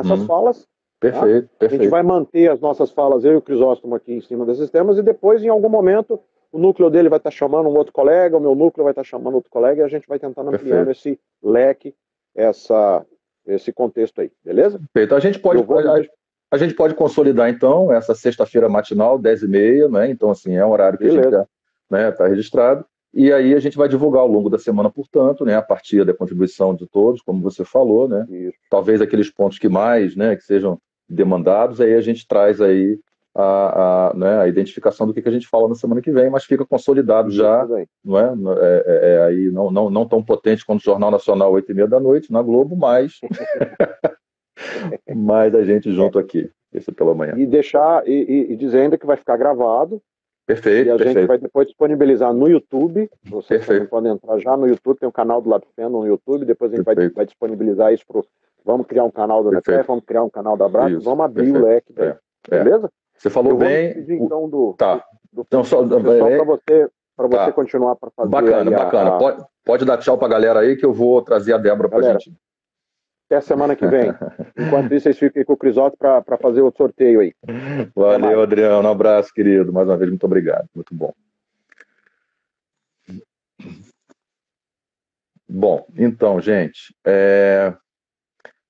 essas falas. Perfeito, tá? A gente vai manter as nossas falas, eu e o Crisóstomo aqui em cima desses temas, e depois, em algum momento, o núcleo dele vai estar chamando um outro colega, o meu núcleo vai estar chamando outro colega, e a gente vai tentando ampliando esse leque, esse contexto aí, beleza? Perfeito. A gente pode consolidar, então, essa sexta-feira matinal, 10h30, né? Então, assim, é um horário que a gente está registrado. E aí a gente vai divulgar ao longo da semana, portanto, né, a partir da contribuição de todos, como você falou, né? Talvez aqueles pontos que mais, né, que sejam demandados, aí a gente traz aí a identificação do que a gente fala na semana que vem, mas fica consolidado já, não é? Aí não tão potente quanto o Jornal Nacional, 8h30 da noite, na Globo, mas mais a gente junto aqui, isso pela manhã. E deixar, e dizer ainda que vai ficar gravado. Perfeito, e a gente vai depois disponibilizar no YouTube. Vocês também podem entrar já no YouTube, tem o canal do Labfeno no YouTube, depois a gente vai disponibilizar isso vamos criar um canal do NEPEF, vamos criar um canal da Abrap, vamos abrir o leque daí. Beleza? Você falou bem. Pedir, então, do então, só para você continuar para fazer. Bacana. Pode dar tchau para a galera aí que eu vou trazer a Débora para a gente. Até semana que vem. Enquanto isso, vocês fiquem com o Crisóstomo para fazer o sorteio aí. Valeu, Adriano. Um abraço, querido. Mais uma vez, muito obrigado. Muito bom. Bom, então, gente,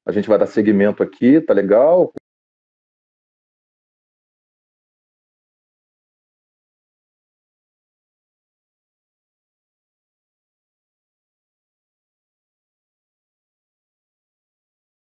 a gente vai dar seguimento aqui, tá legal?